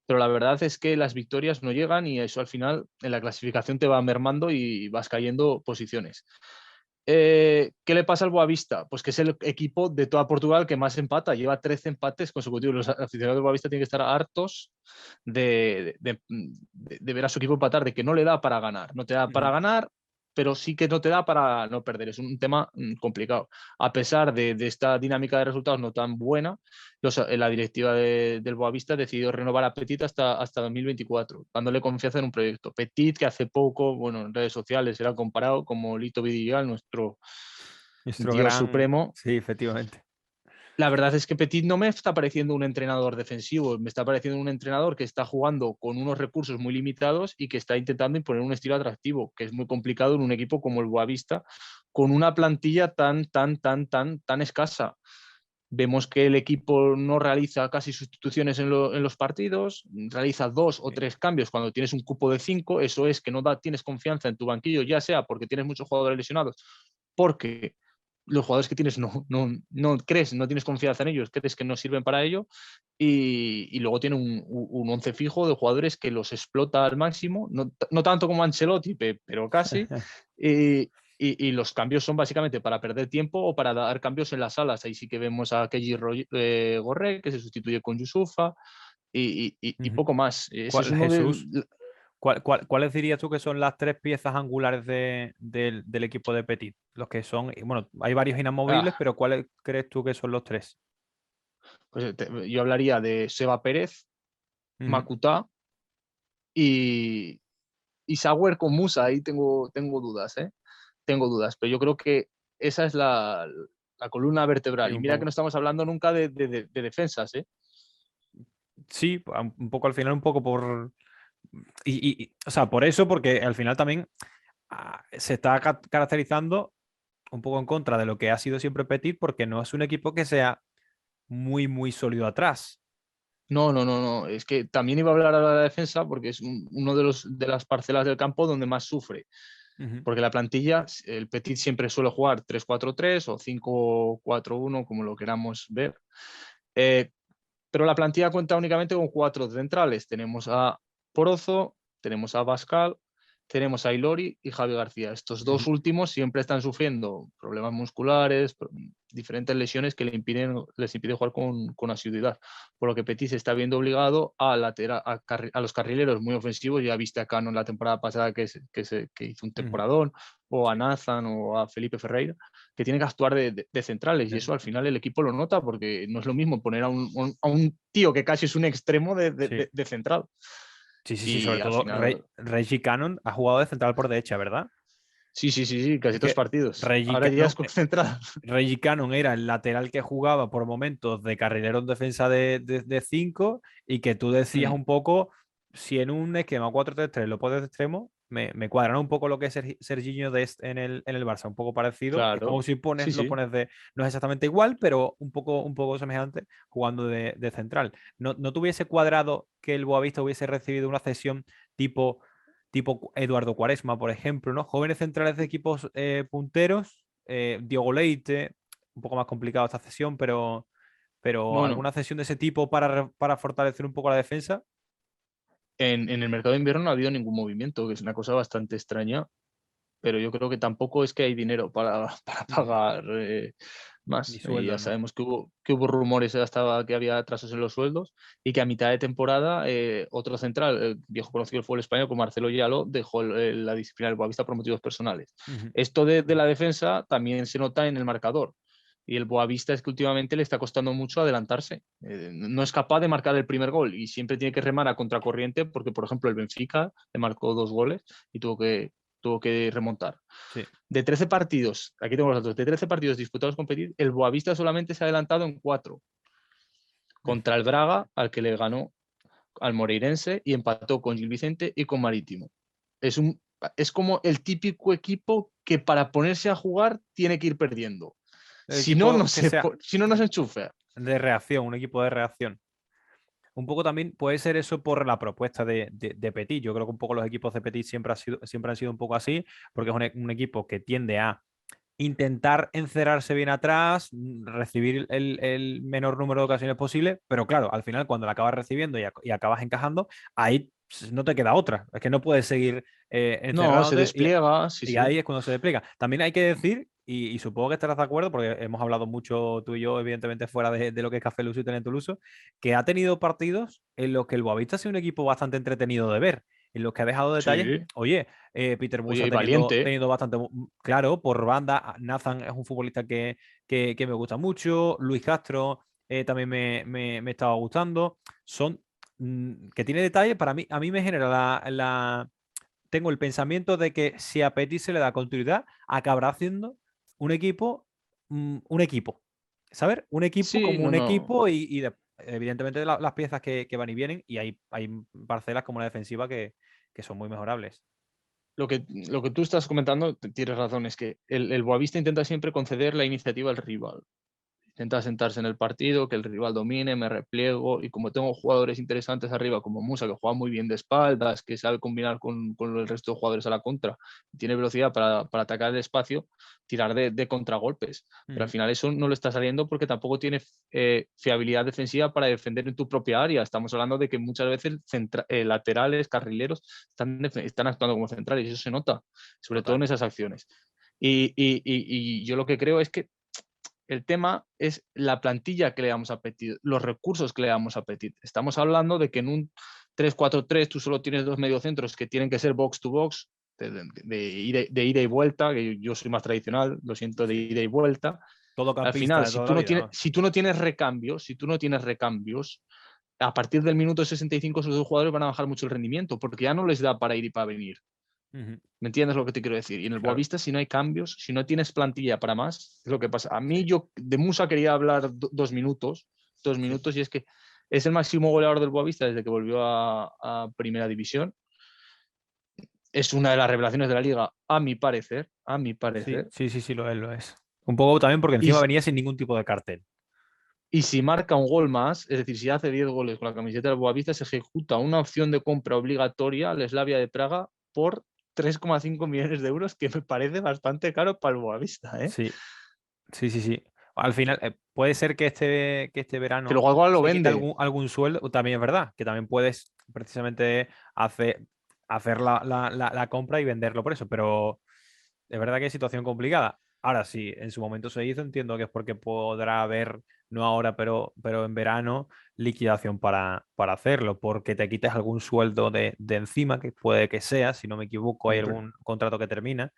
pero la verdad es que las victorias no llegan y eso al final en la clasificación te va mermando y vas cayendo posiciones. ¿Qué le pasa al Boavista? Pues que es el equipo de toda Portugal que más empata, lleva 13 empates consecutivos. Los aficionados del Boavista tienen que estar hartos de ver a su equipo empatar, de que no le da para ganar. No te da para Ujú. ganar, pero sí que no te da para no perder. Es un tema complicado. A pesar de esta dinámica de resultados no tan buena, la directiva del Boavista decidió renovar a Petit hasta 2024, dándole confianza en un proyecto. Petit, que hace poco, bueno, en redes sociales era comparado como Lito Vidigal, nuestro Nuestro Dios gran... supremo. Sí, efectivamente. La verdad es que Petit no me está pareciendo un entrenador defensivo, me está pareciendo un entrenador que está jugando con unos recursos muy limitados y que está intentando imponer un estilo atractivo, que es muy complicado en un equipo como el Boavista, con una plantilla tan escasa. Vemos que el equipo no realiza casi sustituciones en los partidos, realiza 2 o 3 cambios cuando tienes un cupo de 5. Eso es que no tienes confianza en tu banquillo, ya sea porque tienes muchos jugadores lesionados, porque los jugadores que tienes no crees, no tienes confianza en ellos, crees que no sirven para ello, y luego tiene un once fijo de jugadores que los explota al máximo, no tanto como Ancelotti, pero casi, y los cambios son básicamente para perder tiempo o para dar cambios en las salas. Ahí sí que vemos a Keji Gorre, que se sustituye con Yusufa, y Ujú. poco más. Ese es uno de... Jesús, ¿cuáles dirías tú que son las tres piezas angulares del equipo de Petit? Los que son, y bueno, hay varios inamovibles, Ah, pero ¿cuáles crees tú que son los tres? pues yo hablaría de Seba Pérez, Ujú. Makuta y, Sauer con Musa. Ahí tengo dudas, ¿eh? Tengo dudas, pero yo creo que esa es la columna Sí, vertebral. Y un mira que no poco. estamos hablando nunca de defensas, ¿eh? Sí, un poco al final, un poco O sea, por eso, porque al final también se está caracterizando un poco en contra de lo que ha sido siempre Petit, porque no es un equipo que sea muy, muy sólido atrás. No, no, no, no. Es que también iba a hablar ahora de la defensa porque es uno de las parcelas del campo donde más sufre. Ujú. Porque la plantilla, el Petit siempre suele jugar 3-4-3 o 5-4-1, como lo queramos ver. Eh, pero la plantilla cuenta únicamente con 4 centrales. Tenemos a Porozo, tenemos a Bascal, tenemos a Ilori y Javi García. Estos dos Ujú. últimos siempre están sufriendo problemas musculares, diferentes lesiones que les impiden jugar con asiduidad. Por lo que Petit se está viendo obligado a los carrileros muy ofensivos. Ya viste a Cano en la temporada pasada que hizo un Ujú. temporadón, o a Sí, Nathan o a Felipe Ferreira, que tienen que actuar de centrales. Y sí, eso al final el equipo lo nota porque no es lo mismo poner a un tío que casi es un extremo sí. de central. Sí, sí, sí, Y sobre al todo final, Reggie Cannon ha jugado de central por derecha, ¿verdad? sí, sí, sí, sí, casi Es todos que partidos. Reggie Ahora ya es Cannon, con central. Reggie Cannon era el lateral que jugaba por momentos de carrilero en defensa de 5 y que tú decías Hmm, un poco, si en un esquema 4-3-3 lo pones de extremo, me cuadran un poco lo que es Serginho en el Barça, un poco parecido. Es como claro, si sí, lo sí. pones no es exactamente igual, pero un poco semejante jugando de central. ¿No tuviese cuadrado que el Boavista hubiese recibido una cesión tipo Eduardo Cuaresma, por ejemplo, ¿no? Jóvenes centrales de equipos punteros, Diogo Leite, un poco más complicado esta cesión, pero Bueno, alguna cesión de ese tipo para fortalecer un poco la defensa. en el mercado de invierno no ha habido ningún movimiento, que es una cosa bastante extraña, pero yo creo que tampoco es que hay dinero para Ujú. pagar Ni más. Y ya sueldos, ¿no? sabemos que hubo rumores hasta que había atrasos en los sueldos y que a mitad de temporada otro central, el viejo conocido del fútbol español, como Marcelo Yalo, dejó la disciplina del Boavista por motivos personales. Ujú. Esto de la defensa también se nota en el marcador. Y el Boavista es que últimamente le está costando mucho adelantarse. No es capaz de marcar el primer gol y siempre tiene que remar a contracorriente porque, por ejemplo, el Benfica le marcó 2 goles y tuvo que remontar. Sí. De 13 partidos, aquí tengo los datos, de 13 partidos disputados con Petit, el Boavista solamente se ha adelantado en 4 contra el Braga, al que le ganó al Moreirense y empató con Gil Vicente y con Marítimo. Es, un, es como el típico equipo que para ponerse a jugar tiene que ir perdiendo. El equipo que sea Si no, no se enchufa. de reacción, un equipo de reacción. Un poco también puede ser eso por la propuesta de Petit. Yo creo que un poco los equipos de Petit siempre han sido un poco así, porque es un equipo que tiende a intentar encerrarse bien atrás, recibir el menor número de ocasiones posible, pero claro, al final cuando la acabas recibiendo y acabas encajando, ahí no te queda otra. Es que no puedes seguir No, se encerrándote despliega, sí, y sí. ahí es cuando se despliega. También hay que decir, y supongo que estarás de acuerdo, porque hemos hablado mucho tú y yo, evidentemente, fuera de lo que es Café Luso y Tener Tuluso, que ha tenido partidos en los que el Boavista ha sido un equipo bastante entretenido de ver, en los que ha dejado detalles. Sí. Oye, Peter Oye, Musa y valiente. teniendo bastante claro por banda. Nathan es un futbolista que me gusta mucho. Luis Castro también me estaba gustando. Son que tiene detalles. Para mí, a mí me genera tengo el pensamiento de que si a Petit se le da continuidad, acabará haciendo un equipo, un equipo. ¿Sabes? Un equipo Sí, como no, un no. equipo evidentemente las piezas que van y vienen y hay parcelas como la defensiva que son muy mejorables. Lo que tú estás comentando, tienes razón, es que el Boavista intenta siempre conceder la iniciativa al rival. Intenta sentarse en el partido, que el rival domine, me repliego y como tengo jugadores interesantes arriba como Musa, que juega muy bien de espaldas, que sabe combinar con el resto de jugadores a la contra, tiene velocidad para atacar el espacio, tirar de contragolpes. Pero al Ujú. final eso no le está saliendo porque tampoco tiene fiabilidad defensiva para defender en tu propia área. Estamos hablando de que muchas veces laterales, carrileros, están actuando como centrales y eso se nota, sobre todo Total. en esas acciones. Y yo lo que creo es que el tema es la plantilla que le damos a Petit, los recursos que le damos a Petit. Estamos hablando de que en un 3-4-3 tú solo tienes 2 mediocentros que tienen que ser box to box, de ida y vuelta, que yo soy más tradicional, lo siento, de Sí. ida y vuelta. Todo Al campista final, de toda la vida, ¿no? si tú no tienes recambios, a partir del minuto 65 esos dos jugadores van a bajar mucho el rendimiento, porque ya no les da para ir y para venir. Ujú. ¿Me entiendes lo que te quiero decir? Y en el Claro. Boavista, si no hay cambios, si no tienes plantilla para más, es lo que pasa. A Sí, mí, yo de Musa quería hablar 2 minutos, dos sí. minutos, y es que es el máximo goleador del Boavista desde que volvió a Primera División. es una de las revelaciones de la liga, a mi parecer, Sí, sí, sí, sí, lo es, lo es. Un poco también porque Y, encima venía sin ningún tipo de cartel. y si marca un gol más, es decir, si hace 10 goles con la camiseta del Boavista, se ejecuta una opción de compra obligatoria al Slavia de Praga por 3,5 millones de euros, que me parece bastante caro para el Boavista, ¿eh? Sí, sí, sí, sí. Al final, puede ser que este Que verano luego igual lo se quite vende. algún sueldo, también es verdad, que también puedes precisamente hacer la compra y venderlo por eso, pero es verdad que es situación complicada. Ahora sí, en su momento se hizo, entiendo que es porque podrá haber, no ahora, pero en verano, liquidación para hacerlo, porque te quites algún sueldo de encima, que puede que sea, si no me equivoco, hay Hombre, algún contrato que termina.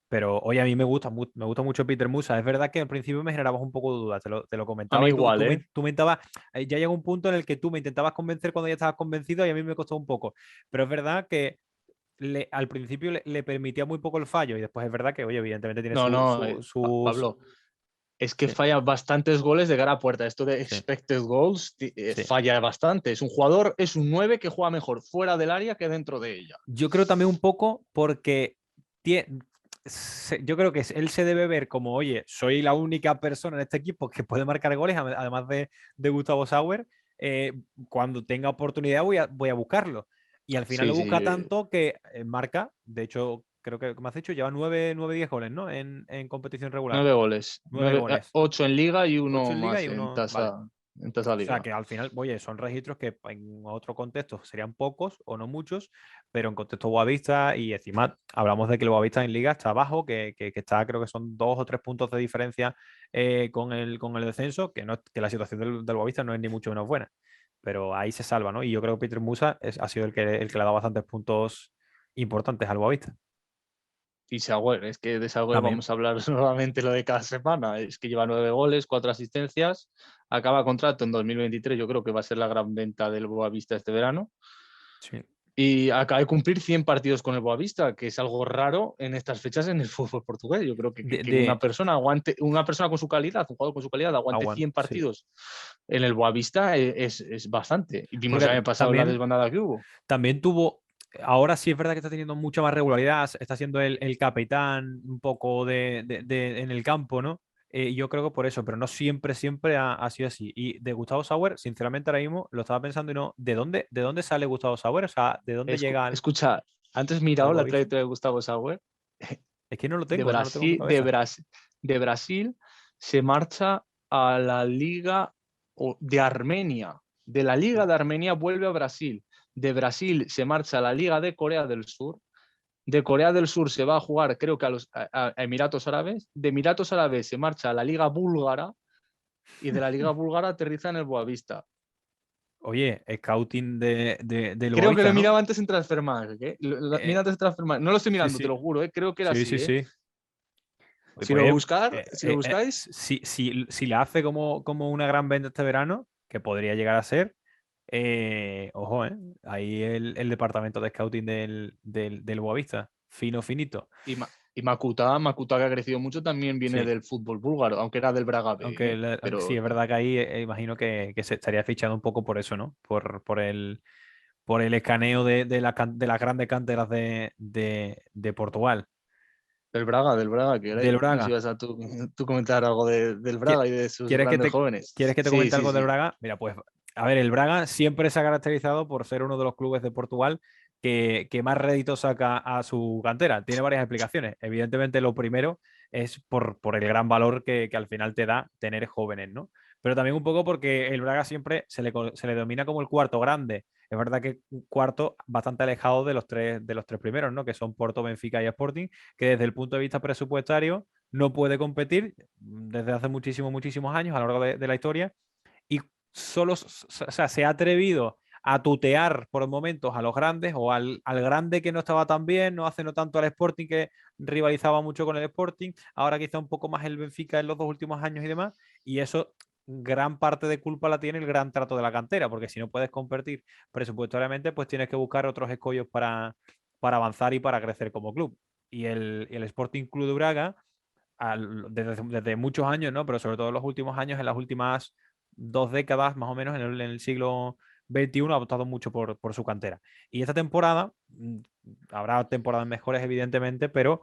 Pero oye, a mí me gusta mucho Peter Musa. Es verdad que al principio me generabas un poco de dudas, te lo a comentaba mí y tú, igual, ¿eh? tú me intentabas, ya llegó un punto en el que tú me intentabas convencer cuando ya estabas convencido y a mí me costó un poco. Pero es verdad que al principio le permitía muy poco el fallo y después es verdad que, oye, evidentemente tiene No, no, sus... Pablo, es que Sí, falla bastantes goles de cara a puerta. Esto de sí, expected goals sí. falla bastante. Es un jugador, es un 9 que juega mejor fuera del área que dentro de ella. Yo creo también un poco porque yo creo que él se debe ver como, oye, soy la única persona en este equipo que puede marcar goles, además de Gustavo Sauer. eh, Cuando tenga oportunidad voy a buscarlo. Y al final Sí, lo sí, busca tanto que marca, de hecho, creo que, como has dicho, lleva 10 goles, ¿no? En competición regular. 9 goles. 9 goles. 8 en liga y 8 uno en liga más y uno... Vale. en tasa O sea liga. que al final, oye, son registros que en otro contexto serían pocos o no muchos, pero en contexto Boavista y encima hablamos de que el Boavista en liga está abajo, que está, creo que son 2 o 3 puntos de diferencia con el descenso, que, no, que la situación del Boavista no es ni mucho menos buena, pero ahí se salva, ¿no? Y yo creo que Peter Musa ha sido el que le ha dado bastantes puntos importantes al Boavista. Y Sauer, es que de Sauer También. vamos a hablar nuevamente lo de cada semana. Es que lleva 9 goles, 4 asistencias, acaba contrato en 2023. Yo creo que va a ser la gran venta del Boavista este verano. Sí. Y acaba de cumplir 100 partidos con el Boavista, que es algo raro en estas fechas en el fútbol portugués. Yo creo que una De persona aguante, una persona con su calidad, un jugador con su calidad, aguante 100 sí. partidos en el Boavista es bastante. Y vimos el Porque año pasado la también desbandada que hubo. también tuvo, ahora sí es verdad que está teniendo mucha más regularidad, está siendo el capitán un poco en el campo, ¿no? Yo creo que por eso, pero no siempre, siempre ha sido así. Y de Gustavo Sauer, sinceramente ahora mismo lo estaba pensando y no, de dónde sale Gustavo Sauer? O sea, ¿de dónde llega Escucha, antes al mirado la Boavista? trayectoria de Gustavo Sauer. Es que no lo de tengo, no lo tengo en mi Brasil, cabeza. de Brasil se marcha a la Liga de Armenia. De la Liga de Armenia vuelve a Brasil. De Brasil se marcha a la Liga de Corea del Sur. De Corea del Sur se va a jugar, creo que a Emiratos Árabes. De Emiratos Árabes se marcha a la Liga Búlgara y de la Liga Búlgara aterriza en el Boavista. Oye, scouting del Creo que lo Boavista, ¿no? miraba antes en Transfermarkt. ¿Eh? Eh, Mira antes en Transfermarkt. No lo estoy sí, mirando, te sí, lo juro. ¿Eh? Creo que era sí, así. sí, ¿eh? sí. Oye, Si lo pues, buscar, si lo buscáis, si la hace como una gran venta este verano, que podría llegar a ser, ojo, ahí el departamento de scouting del Boavista, fino, finito. Y Makuta, que ha crecido mucho, también viene Sí, del fútbol búlgaro, aunque era del Braga B, aunque, ¿eh? aunque sí Pero es verdad que ahí imagino que se estaría fichando un poco por eso, ¿no? Por el escaneo de las grandes canteras de Portugal. del Braga, que era, Del no sé si Braga. vas a tú comentar algo del ¿Qui- Braga y de sus ¿Quieres grandes jóvenes. quieres que te Sí, comente sí, algo del sí. Braga? Mira, pues, a ver, el Braga siempre se ha caracterizado por ser uno de los clubes de Portugal que más rédito saca a su cantera. Tiene varias explicaciones. Evidentemente, lo primero es por el gran valor que al final te da tener jóvenes, ¿no? Pero también un poco porque el Braga siempre se le domina como el cuarto grande. Es verdad que un cuarto bastante alejado de los tres primeros, ¿no? Que son Porto, Benfica y Sporting, que desde el punto de vista presupuestario no puede competir desde hace muchísimos años a lo largo de la historia y solo, o sea, se ha atrevido a tutear por momentos a los grandes o al grande que no estaba tan bien, no hace no tanto al Sporting que rivalizaba mucho con el Sporting, ahora quizá un poco más el Benfica en los 2 últimos años y demás, y eso gran parte de culpa la tiene el gran trato de la cantera, porque si no puedes competir presupuestariamente, pues tienes que buscar otros escollos para avanzar y para crecer como club. Y el Sporting Club de Braga desde muchos años, ¿no? Pero sobre todo en los últimos años, en las últimas 2 décadas, más o menos, en el siglo 21 ha optado mucho por su cantera. Y esta temporada, habrá temporadas mejores evidentemente, pero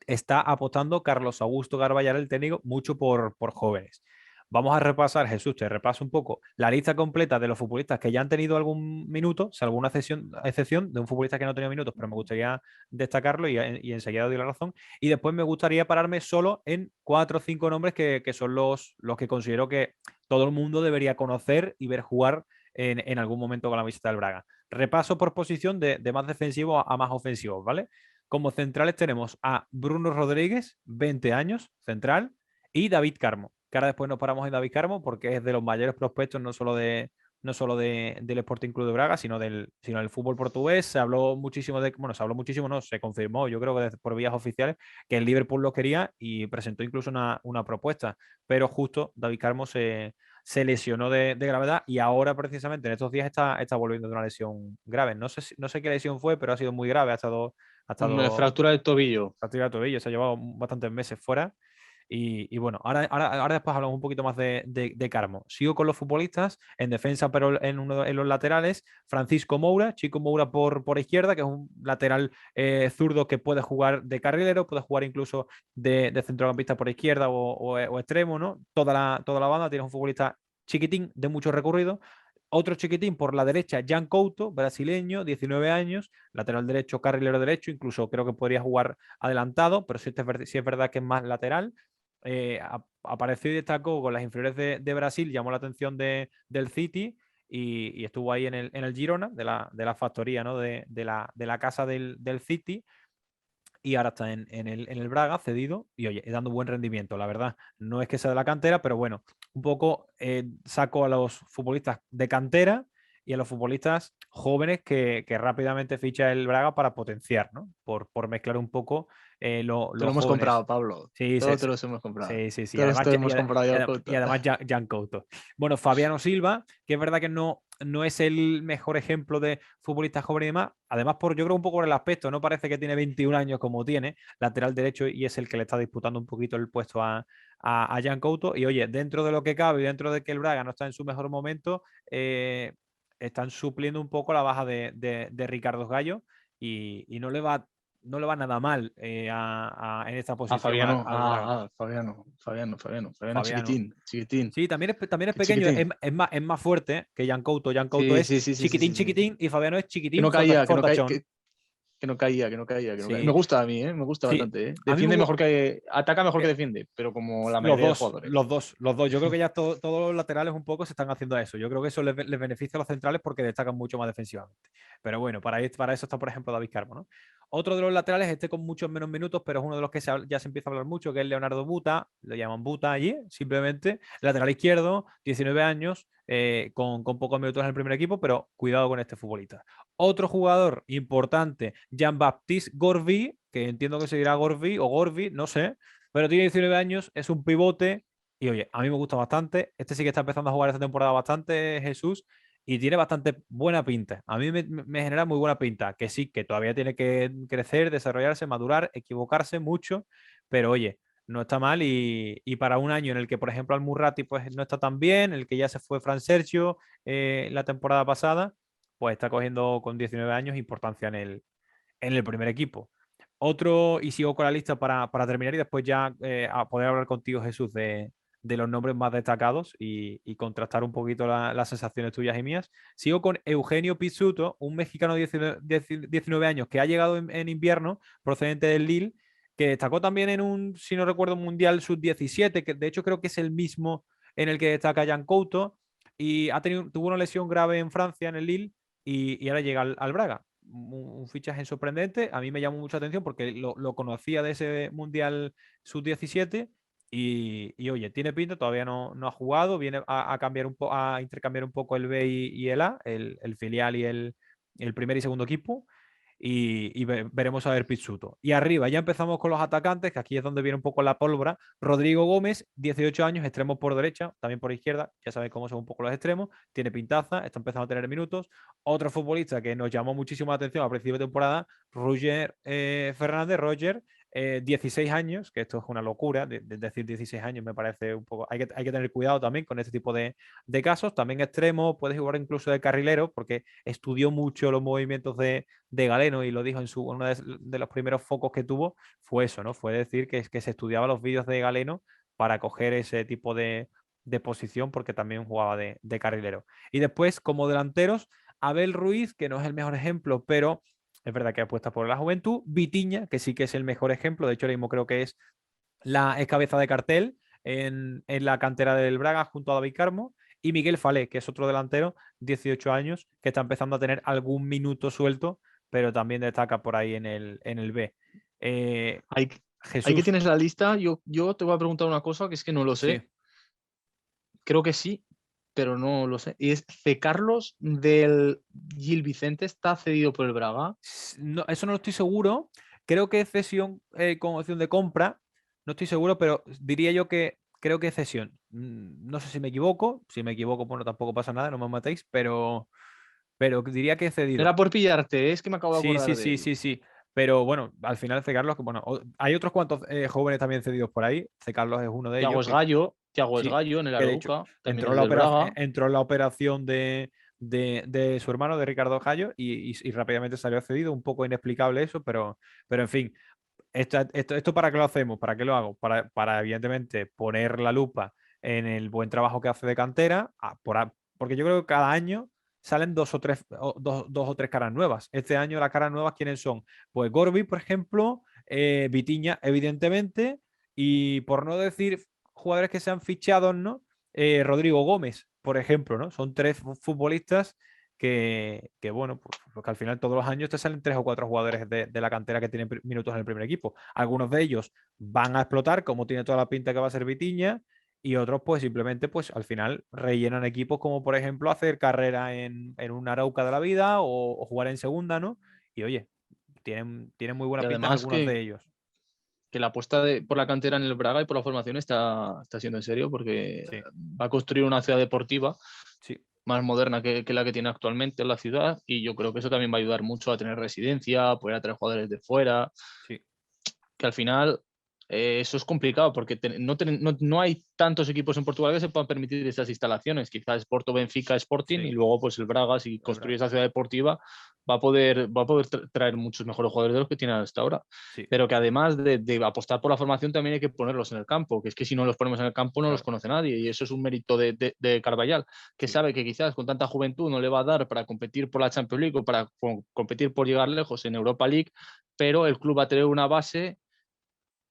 está apostando Carlos Augusto Garballal, el técnico, mucho por jóvenes. Vamos a repasar, Jesús, te repaso un poco la lista completa de los futbolistas que ya han tenido algún minuto, salvo alguna excepción de un futbolista que no ha tenido minutos, pero me gustaría destacarlo y enseguida doy la razón. Y después me gustaría pararme solo en 4 o 5 nombres que son los que considero que todo el mundo debería conocer y ver jugar en algún momento con la visita del Braga. Repaso por posición de más defensivo a más ofensivo, ¿vale? Como centrales tenemos a Bruno Rodríguez, 20 años, central, y David Carmo. Que ahora después nos paramos en David Carmo porque es de los mayores prospectos no solo del Sporting Club de Braga, sino del fútbol portugués. Se habló muchísimo no, se confirmó, yo creo que por vías oficiales, que el Liverpool lo quería y presentó incluso una propuesta. Pero justo David Carmo se lesionó de gravedad y ahora precisamente en estos días está volviendo de una lesión grave. No sé qué lesión fue, pero ha sido muy grave. Ha Una estado fractura de tobillo. fractura de tobillo, se ha llevado bastantes meses fuera. Y bueno, ahora después hablamos un poquito más de Carmo. Sigo con los futbolistas, en defensa, pero en los laterales, Francisco Moura, Chico Moura por izquierda, que es un lateral zurdo que puede jugar de carrilero, puede jugar incluso de centrocampista por izquierda o extremo, ¿no? Toda la banda tiene un futbolista chiquitín, de mucho recorrido. Otro chiquitín por la derecha, Jan Couto, brasileño, 19 años, lateral derecho, carrilero derecho, incluso creo que podría jugar adelantado, pero sí es verdad que es más lateral. Apareció y destacó con las inferiores de Brasil, llamó la atención del City y estuvo ahí en el Girona, de la factoría, ¿no? de la casa del City. Y ahora está en el Braga, cedido, y oye, dando buen rendimiento, la verdad. No es que sea de la cantera, pero bueno, un poco saco a los futbolistas de cantera y a los futbolistas jóvenes que rápidamente ficha el Braga para potenciar, ¿no? Por mezclar un poco Te lo los hemos jóvenes. comprado, Pablo. Sí, Todos te los hemos comprado. sí, sí, sí. Todos Además, te hemos comprado ya y Couto. además Jan Couto. Bueno, Fabiano Silva, que es verdad que no es el mejor ejemplo de futbolista joven y demás. Además, yo creo un poco por el aspecto, no parece que tiene 21 años como tiene, lateral derecho, y es el que le está disputando un poquito el puesto a Jan Couto. Y oye, dentro de lo que cabe y dentro de que el Braga no está en su mejor momento, están supliendo un poco la baja de Ricardo Gallo y no le va nada mal en esta Ah, posición Fabiano. al Braga. Fabiano, Fabiano. chiquitín, chiquitín. Sí, también es Qué pequeño, es, chiquitín. es más, es más fuerte que Jan Couto. Jan Couto Sí, es sí, sí, sí, sí, chiquitín, sí, sí. chiquitín y Fabiano es Que chiquitín, no caía, que no caía, fortachón. que no caía, que no caía, que no caía. Me Sí, gusta a mí, ¿eh? Me gusta sí. bastante, ¿eh? A mí me Defiende gusta. mejor ataca mejor que defiende, pero como la Los mayoría de dos, jugadores. los dos. Yo creo que ya todos los laterales un poco se están haciendo a eso. Yo creo que eso les beneficia a los centrales porque destacan mucho más defensivamente. Pero bueno, para eso está, por ejemplo, David Carmo, ¿no? Otro de los laterales, con muchos menos minutos, pero es uno de los que ya se empieza a hablar mucho, que es Leonardo Buta. Lo llaman Buta allí, simplemente. Lateral izquierdo, 19 años, con pocos minutos en el primer equipo, pero cuidado con este futbolista. Otro jugador importante, Jean-Baptiste Gorvi, que entiendo que se dirá Gorvi o Gorvi, no sé, pero tiene 19 años, es un pivote y oye, a mí me gusta bastante. Este sí que está empezando a jugar esta temporada bastante, Jesús, y tiene bastante buena pinta. A mí me genera muy buena pinta, que sí, que todavía tiene que crecer, desarrollarse, madurar, equivocarse mucho, pero oye, no está mal y para un año en el que, por ejemplo, Al-Murrati pues no está tan bien, el que ya se fue Fran Sergio la temporada pasada, pues está cogiendo con 19 años importancia en el primer equipo. Otro, y sigo con la lista para terminar y después ya a poder hablar contigo, Jesús, de los nombres más destacados y contrastar un poquito las sensaciones tuyas y mías. Sigo con Eugenio Pizzuto, un mexicano de 19 años que ha llegado en invierno procedente del Lille, que destacó también en si no recuerdo, un Mundial Sub-17, que de hecho creo que es el mismo en el que destaca Jan Couto, y tuvo una lesión grave en Francia, en el Lille, y ahora llega al Braga. Un fichaje sorprendente. A mí me llamó mucha atención porque lo conocía de ese Mundial Sub-17 y, oye, tiene pinta, todavía no ha jugado, viene a cambiar a intercambiar un poco el B y el A, el filial y el primer y segundo equipo. Y veremos a ver Pizzuto. Y arriba ya empezamos con los atacantes, que aquí es donde viene un poco la pólvora. Rodrigo Gómez, 18 años, extremo por derecha, también por izquierda, ya sabéis cómo son un poco los extremos, tiene pintaza, está empezando a tener minutos. Otro futbolista que nos llamó muchísimo la atención a principio de temporada, Roger Fernández, 16 años, que esto es una locura, decir 16 años me parece un poco, hay que tener cuidado también con este tipo de casos, también extremo, puedes jugar incluso de carrilero, porque estudió mucho los movimientos de Galeno y lo dijo en uno de los primeros focos que tuvo, fue eso, ¿no? Fue decir que se estudiaba los vídeos de Galeno para coger ese tipo de posición, porque también jugaba de carrilero. Y después, como delanteros, Abel Ruiz, que no es el mejor ejemplo, pero es verdad que apuesta por la juventud. Vitiña, que sí que es el mejor ejemplo. De hecho, ahora mismo creo que es cabeza de cartel en la cantera del Braga junto a David Carmo. Y Miguel Falé, que es otro delantero, 18 años, que está empezando a tener algún minuto suelto, pero también destaca por ahí en el B. Ahí, ahí que Jesús, tienes la lista, yo te voy a preguntar una cosa que es que no lo sí. sé. Creo que sí, pero no lo sé. Y es C. Carlos del Gil Vicente está cedido por el Braga. No, eso no lo estoy seguro. Creo que es cesión con opción de compra. No estoy seguro, pero diría yo que creo que es cesión. No sé si me equivoco. Si me equivoco, bueno, tampoco pasa nada, no me matéis, pero diría que es cedido. Era por pillarte, es que me acabo de Sí, sí, acordar de sí, él. sí, sí. Pero bueno, al final C. Carlos, que bueno, hay otros cuantos jóvenes también cedidos por ahí. C. Carlos es uno de ellos que Thiago es sí, gallo en el que de hecho Arauca, también es del entró en la operación de su hermano, de Ricardo Jallo, y rápidamente salió cedido. Un poco inexplicable eso, pero en fin, esto ¿para qué lo hacemos? ¿Para qué lo hago? Para evidentemente poner la lupa en el buen trabajo que hace de cantera, porque yo creo que cada año salen dos o tres caras nuevas. Este año las caras nuevas, ¿quiénes son? Pues Gorbi, por ejemplo, Vitiña, evidentemente, y por no decir jugadores que se han fichado, ¿no? Rodrigo Gómez, por ejemplo, ¿no? Son tres futbolistas bueno, pues que al final todos los años te salen tres o cuatro jugadores de la cantera que tienen minutos en el primer equipo. Algunos de ellos van a explotar, como tiene toda la pinta que va a ser Vitiña, y otros pues simplemente pues al final rellenan equipos como por ejemplo hacer carrera en un Arauca de la vida o jugar en segunda, ¿no? Y oye, tienen muy y buena pinta además algunos de ellos. que la apuesta por la cantera en el Braga y por la formación está siendo en serio porque Sí, va a construir una ciudad deportiva sí, más moderna que la que tiene actualmente en la ciudad y yo creo que eso también va a ayudar mucho a tener residencia, a poder atraer jugadores de fuera, sí, que al final eso es complicado porque no hay tantos equipos en Portugal que se puedan permitir estas instalaciones. Quizás Porto, Benfica, Sporting y sí, luego pues el Braga, si es construye verdad. esa ciudad deportiva, va a poder traer muchos mejores jugadores de los que tiene hasta ahora. Sí, Pero que además de apostar por la formación también hay que ponerlos en el campo, que es que si no los ponemos en el campo no los claro, conoce nadie y eso es un mérito de Carvajal, que sí, sabe que quizás con tanta juventud no le va a dar para competir por la Champions League o para competir por llegar lejos en Europa League, pero el club va a tener una base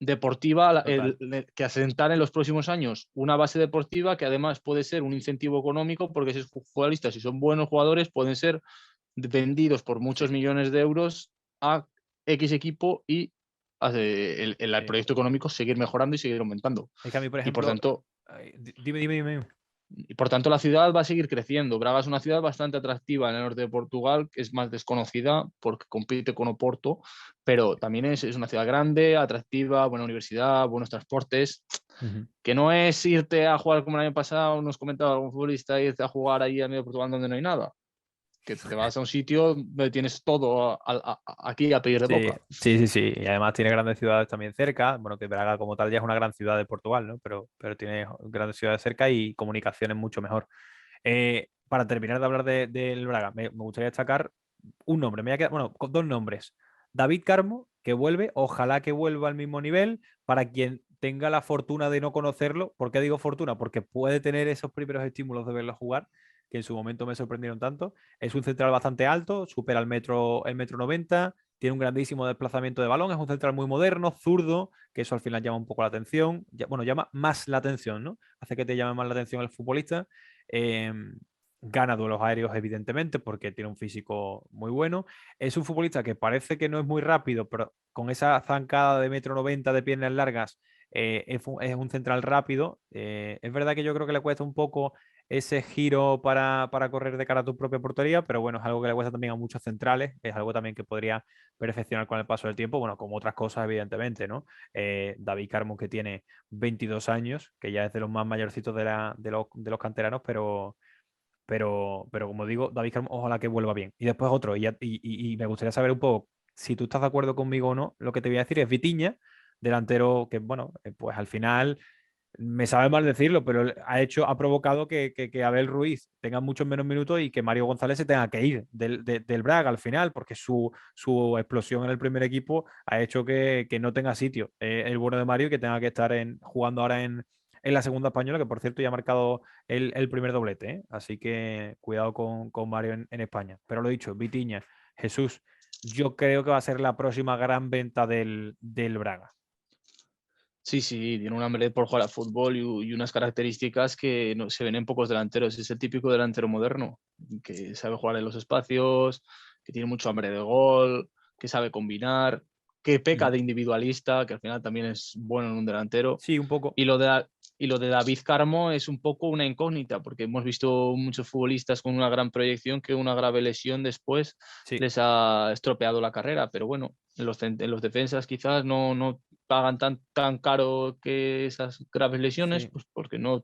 deportiva total. que asentar en los próximos años una base deportiva que además puede ser un incentivo económico porque esos futbolistas, si son buenos jugadores, pueden ser vendidos por muchos Sí, millones de euros a X equipo y el sí. proyecto económico seguir mejorando y seguir aumentando. Es que a mí, por Y por ejemplo, tanto, dime. y por tanto, la ciudad va a seguir creciendo. Braga es una ciudad bastante atractiva en el norte de Portugal, que es más desconocida porque compite con Oporto, pero también es una ciudad grande, atractiva, buena universidad, buenos transportes, Ujú. que no es irte a jugar como el año pasado, nos comentaba algún futbolista, irte a jugar ahí a medio de Portugal donde no hay nada, que te vas a un sitio donde tienes todo aquí a pedir de Sí, boca. sí, sí, sí. Y además tiene grandes ciudades también cerca. Bueno, que Braga como tal ya es una gran ciudad de Portugal, ¿no? Pero tiene grandes ciudades cerca y comunicaciones mucho mejor. Para terminar de hablar del Braga, me gustaría destacar un nombre. Me voy a quedar, bueno, con dos nombres. David Carmo, que vuelve, ojalá que vuelva al mismo nivel. Para quien tenga la fortuna de no conocerlo, ¿por qué digo fortuna? Porque puede tener esos primeros estímulos de verlo jugar, que en su momento me sorprendieron tanto. Es un central bastante alto, supera el metro 90, tiene un grandísimo desplazamiento de balón, es un central muy moderno, zurdo, que eso al final llama un poco la atención. Bueno, llama más la atención, ¿no? Hace que te llame más la atención el futbolista. Eh, Gana duelos aéreos, evidentemente, porque tiene un físico muy bueno. Es un futbolista que parece que no es muy rápido, pero con esa zancada de metro 90 de piernas largas, es un central rápido. Es verdad que yo creo que le cuesta un poco ese giro para correr de cara a tu propia portería, pero bueno, es algo que le cuesta también a muchos centrales, es algo también que podría perfeccionar con el paso del tiempo, bueno, como otras cosas, evidentemente, ¿no? David Carmo, que tiene 22 años, que ya es de los más mayorcitos de los canteranos, pero como digo, David Carmo, ojalá que vuelva bien. Y después otro, y me gustaría saber un poco si tú estás de acuerdo conmigo o no, lo que te voy a decir es Vitiña, delantero que, bueno, pues al final me sabe mal decirlo, pero ha provocado que Abel Ruiz tenga muchos menos minutos y que Mario González se tenga que ir del Braga al final, porque su explosión en el primer equipo ha hecho que no tenga sitio el bueno de Mario y que tenga que estar jugando ahora en la segunda española, que por cierto ya ha marcado el primer doblete, ¿eh? Así que cuidado con Mario en España. Pero lo dicho, Vitinha, Jesús, yo creo que va a ser la próxima gran venta del Braga. Sí, sí, tiene un hambre por jugar a fútbol y unas características que no se ven en pocos delanteros. Es el típico delantero moderno, que sabe jugar en los espacios, que tiene mucho hambre de gol, que sabe combinar, que peca Ujú. de individualista, que al final también es bueno en un delantero. Sí, un poco. Y lo de David Carmo es un poco una incógnita, porque hemos visto muchos futbolistas con una gran proyección que una grave lesión después Sí. les ha estropeado la carrera. Pero bueno, en los defensas quizás no pagan tan caro que esas graves lesiones, Sí. pues porque no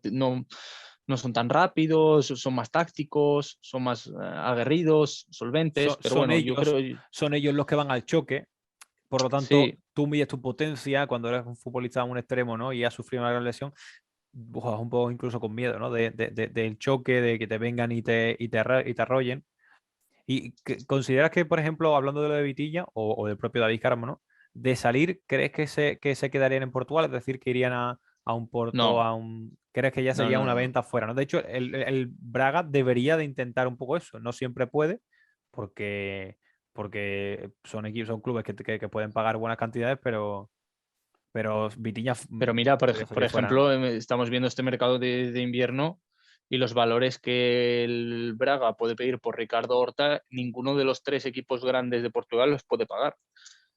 son tan rápidos, son más tácticos, son más aguerridos, solventes. Son, Pero son bueno, yo ellos, creo, son ellos los que van al choque. Por lo tanto, sí, tú mides tu potencia cuando eres un futbolista a un extremo, ¿no? Y has sufrido una gran lesión, juegas un poco incluso con miedo, ¿no? Del choque, de que te vengan y te arrollen. ¿Y consideras que, por ejemplo, hablando de lo de Vitilla o del propio David Carmo, ¿no? De salir, ¿crees que se quedarían en Portugal? Es decir, que irían a un Porto, no, ¿crees que ya no, sería no, una no. venta fuera, ¿no? De hecho, el Braga debería de intentar un poco eso. No siempre puede, porque son equipos, son clubes que pueden pagar buenas cantidades, pero Vitinha Pero mira, debería por salir fuera, ¿no? ejemplo, estamos viendo este mercado de invierno y los valores que el Braga puede pedir por Ricardo Horta, ninguno de los tres equipos grandes de Portugal los puede pagar.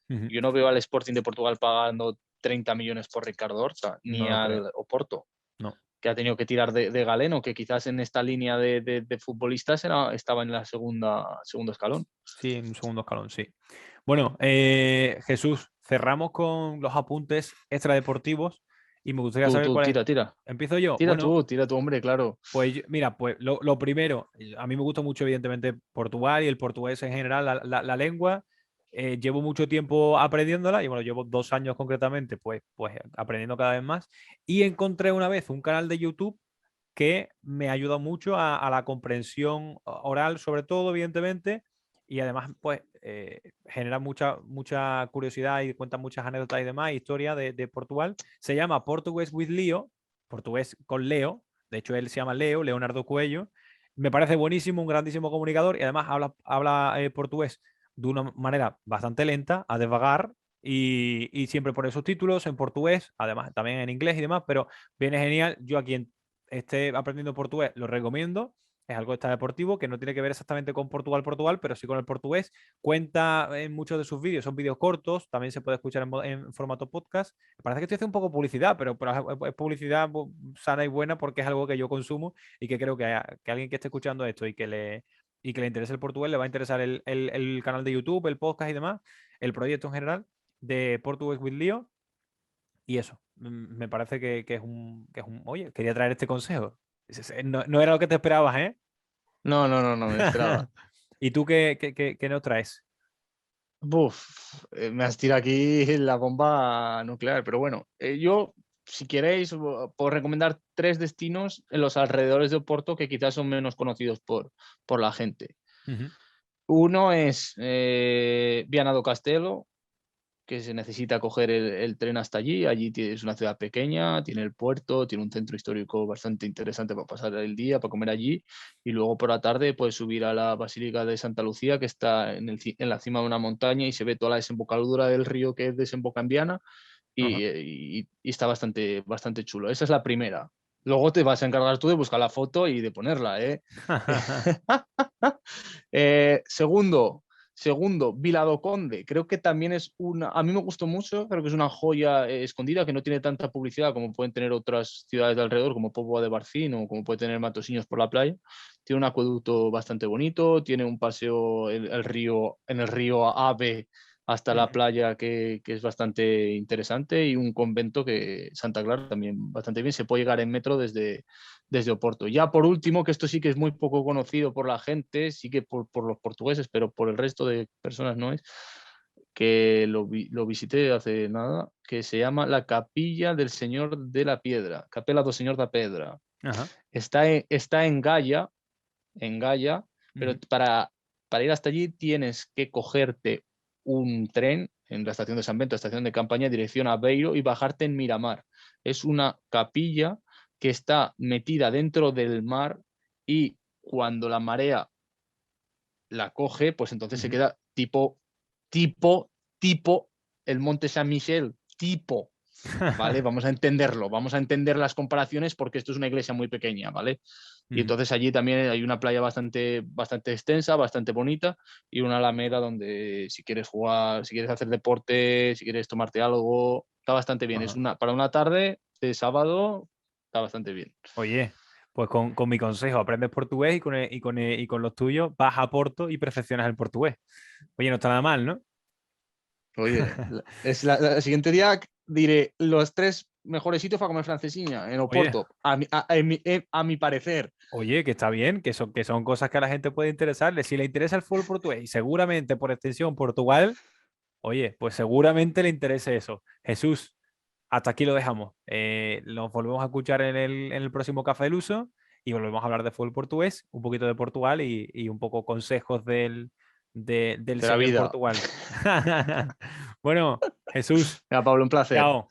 Ujú. Yo no veo al Sporting de Portugal pagando 30 millones por Ricardo Horta, ni No lo creo. al Oporto, No. que ha tenido que tirar de Galeno, que quizás en esta línea de futbolistas estaba en la segundo escalón. Sí, en un segundo escalón, sí. Bueno, Jesús, cerramos con los apuntes extradeportivos y me gustaría saber Tú, cuál es. tira, tira. ¿Empiezo yo? Tira Bueno, tú, tira tú, hombre, claro. pues mira, pues lo primero, a mí me gusta mucho evidentemente Portugal y el portugués en general, la lengua. Llevo mucho tiempo aprendiéndola y bueno, llevo 2 años concretamente, pues aprendiendo cada vez más. Y encontré una vez un canal de YouTube que me ayuda mucho a la comprensión oral, sobre todo, evidentemente, y además, pues, genera mucha curiosidad y cuenta muchas anécdotas y demás, historia de Portugal. Se llama Portugués with Leo, portugués con Leo. De hecho, él se llama Leo, Leonardo Cuello. Me parece buenísimo, un grandísimo comunicador y además habla portugués de una manera bastante lenta, a devagar, y siempre pone subtítulos en portugués, además también en inglés y demás, pero viene genial. Yo a quien esté aprendiendo portugués lo recomiendo. Es algo extradeportivo que no tiene que ver exactamente con Portugal, pero sí con el portugués. Cuenta en muchos de sus vídeos, son vídeos cortos, también se puede escuchar en formato podcast. Me parece que estoy haciendo un poco publicidad, pero es publicidad sana y buena porque es algo que yo consumo y que creo que alguien que esté escuchando esto y que le interese el portugués, le va a interesar el canal de YouTube, el podcast y demás, el proyecto en general de Portugués with Leo. Y eso, me parece que es un. Oye, quería traer este consejo. No era lo que te esperabas, ¿eh? No, no, no, no me esperaba. ¿Y tú qué nos traes? Buf, me has tirado aquí la bomba nuclear, pero bueno, yo, si queréis, puedo recomendar tres destinos en los alrededores de Oporto que quizás son menos conocidos por la gente. Ujú. Uno es Viana do Castelo, que se necesita coger el tren hasta allí. Allí es una ciudad pequeña, tiene el puerto, tiene un centro histórico bastante interesante para pasar el día, para comer allí. Y luego por la tarde puedes subir a la Basílica de Santa Lucía, que está en la cima de una montaña y se ve toda la desembocadura del río que desemboca en Viana Ajá. y está bastante chulo. Esa es la primera. Luego te vas a encargar tú de buscar la foto y de ponerla, ¿eh? Segundo, Vila do Conde. Creo que también es una. A mí me gustó mucho, creo que es una joya escondida que no tiene tanta publicidad como pueden tener otras ciudades de alrededor, como Póvoa de Barcín o como puede tener Matosiños por la playa. Tiene un acueducto bastante bonito, tiene un paseo en el río Ave hasta la Ujú. playa que es bastante interesante y un convento que Santa Clara también bastante bien. Se puede llegar en metro desde Oporto. Ya por último, que esto sí que es muy poco conocido por la gente, sí que por los portugueses, pero por el resto de personas no es, que lo visité hace nada, que se llama la Capilla del Señor de la Piedra, Capella do Señor da Pedra. Ajá. Está en Gaia, pero Ujú. para ir hasta allí tienes que cogerte un tren en la estación de San Bento, estación de campaña, dirección a Beiro y bajarte en Miramar. Es una capilla que está metida dentro del mar y cuando la marea la coge, pues entonces se Ujú. queda tipo el Monte San Michel, tipo. ¿Vale? Vamos a entender las comparaciones porque esto es una iglesia muy pequeña, ¿vale? Y Ujú. entonces allí también hay una playa bastante extensa, bastante bonita y una alameda donde si quieres jugar, si quieres hacer deporte, si quieres tomarte algo, está bastante bien. Ajá. Para una tarde de sábado, está bastante bien. Oye, pues con mi consejo, aprendes portugués y con los tuyos vas a Porto y perfeccionas el portugués. Oye, no está nada mal, ¿no? Oye, el siguiente día diré los 3 mejores sitios para comer francesiña en Oye, Oporto, a mi parecer. oye, que está bien, que son cosas que a la gente puede interesarle. Si le interesa el fútbol portugués y seguramente por extensión Portugal, oye, pues seguramente le interese eso. Jesús, hasta aquí lo dejamos. Nos volvemos a escuchar en el próximo Café del Uso y volvemos a hablar de fútbol portugués, un poquito de Portugal y un poco consejos del De la señor vida. Portugal. Bueno, Jesús, Mira, Pablo, un placer. chao.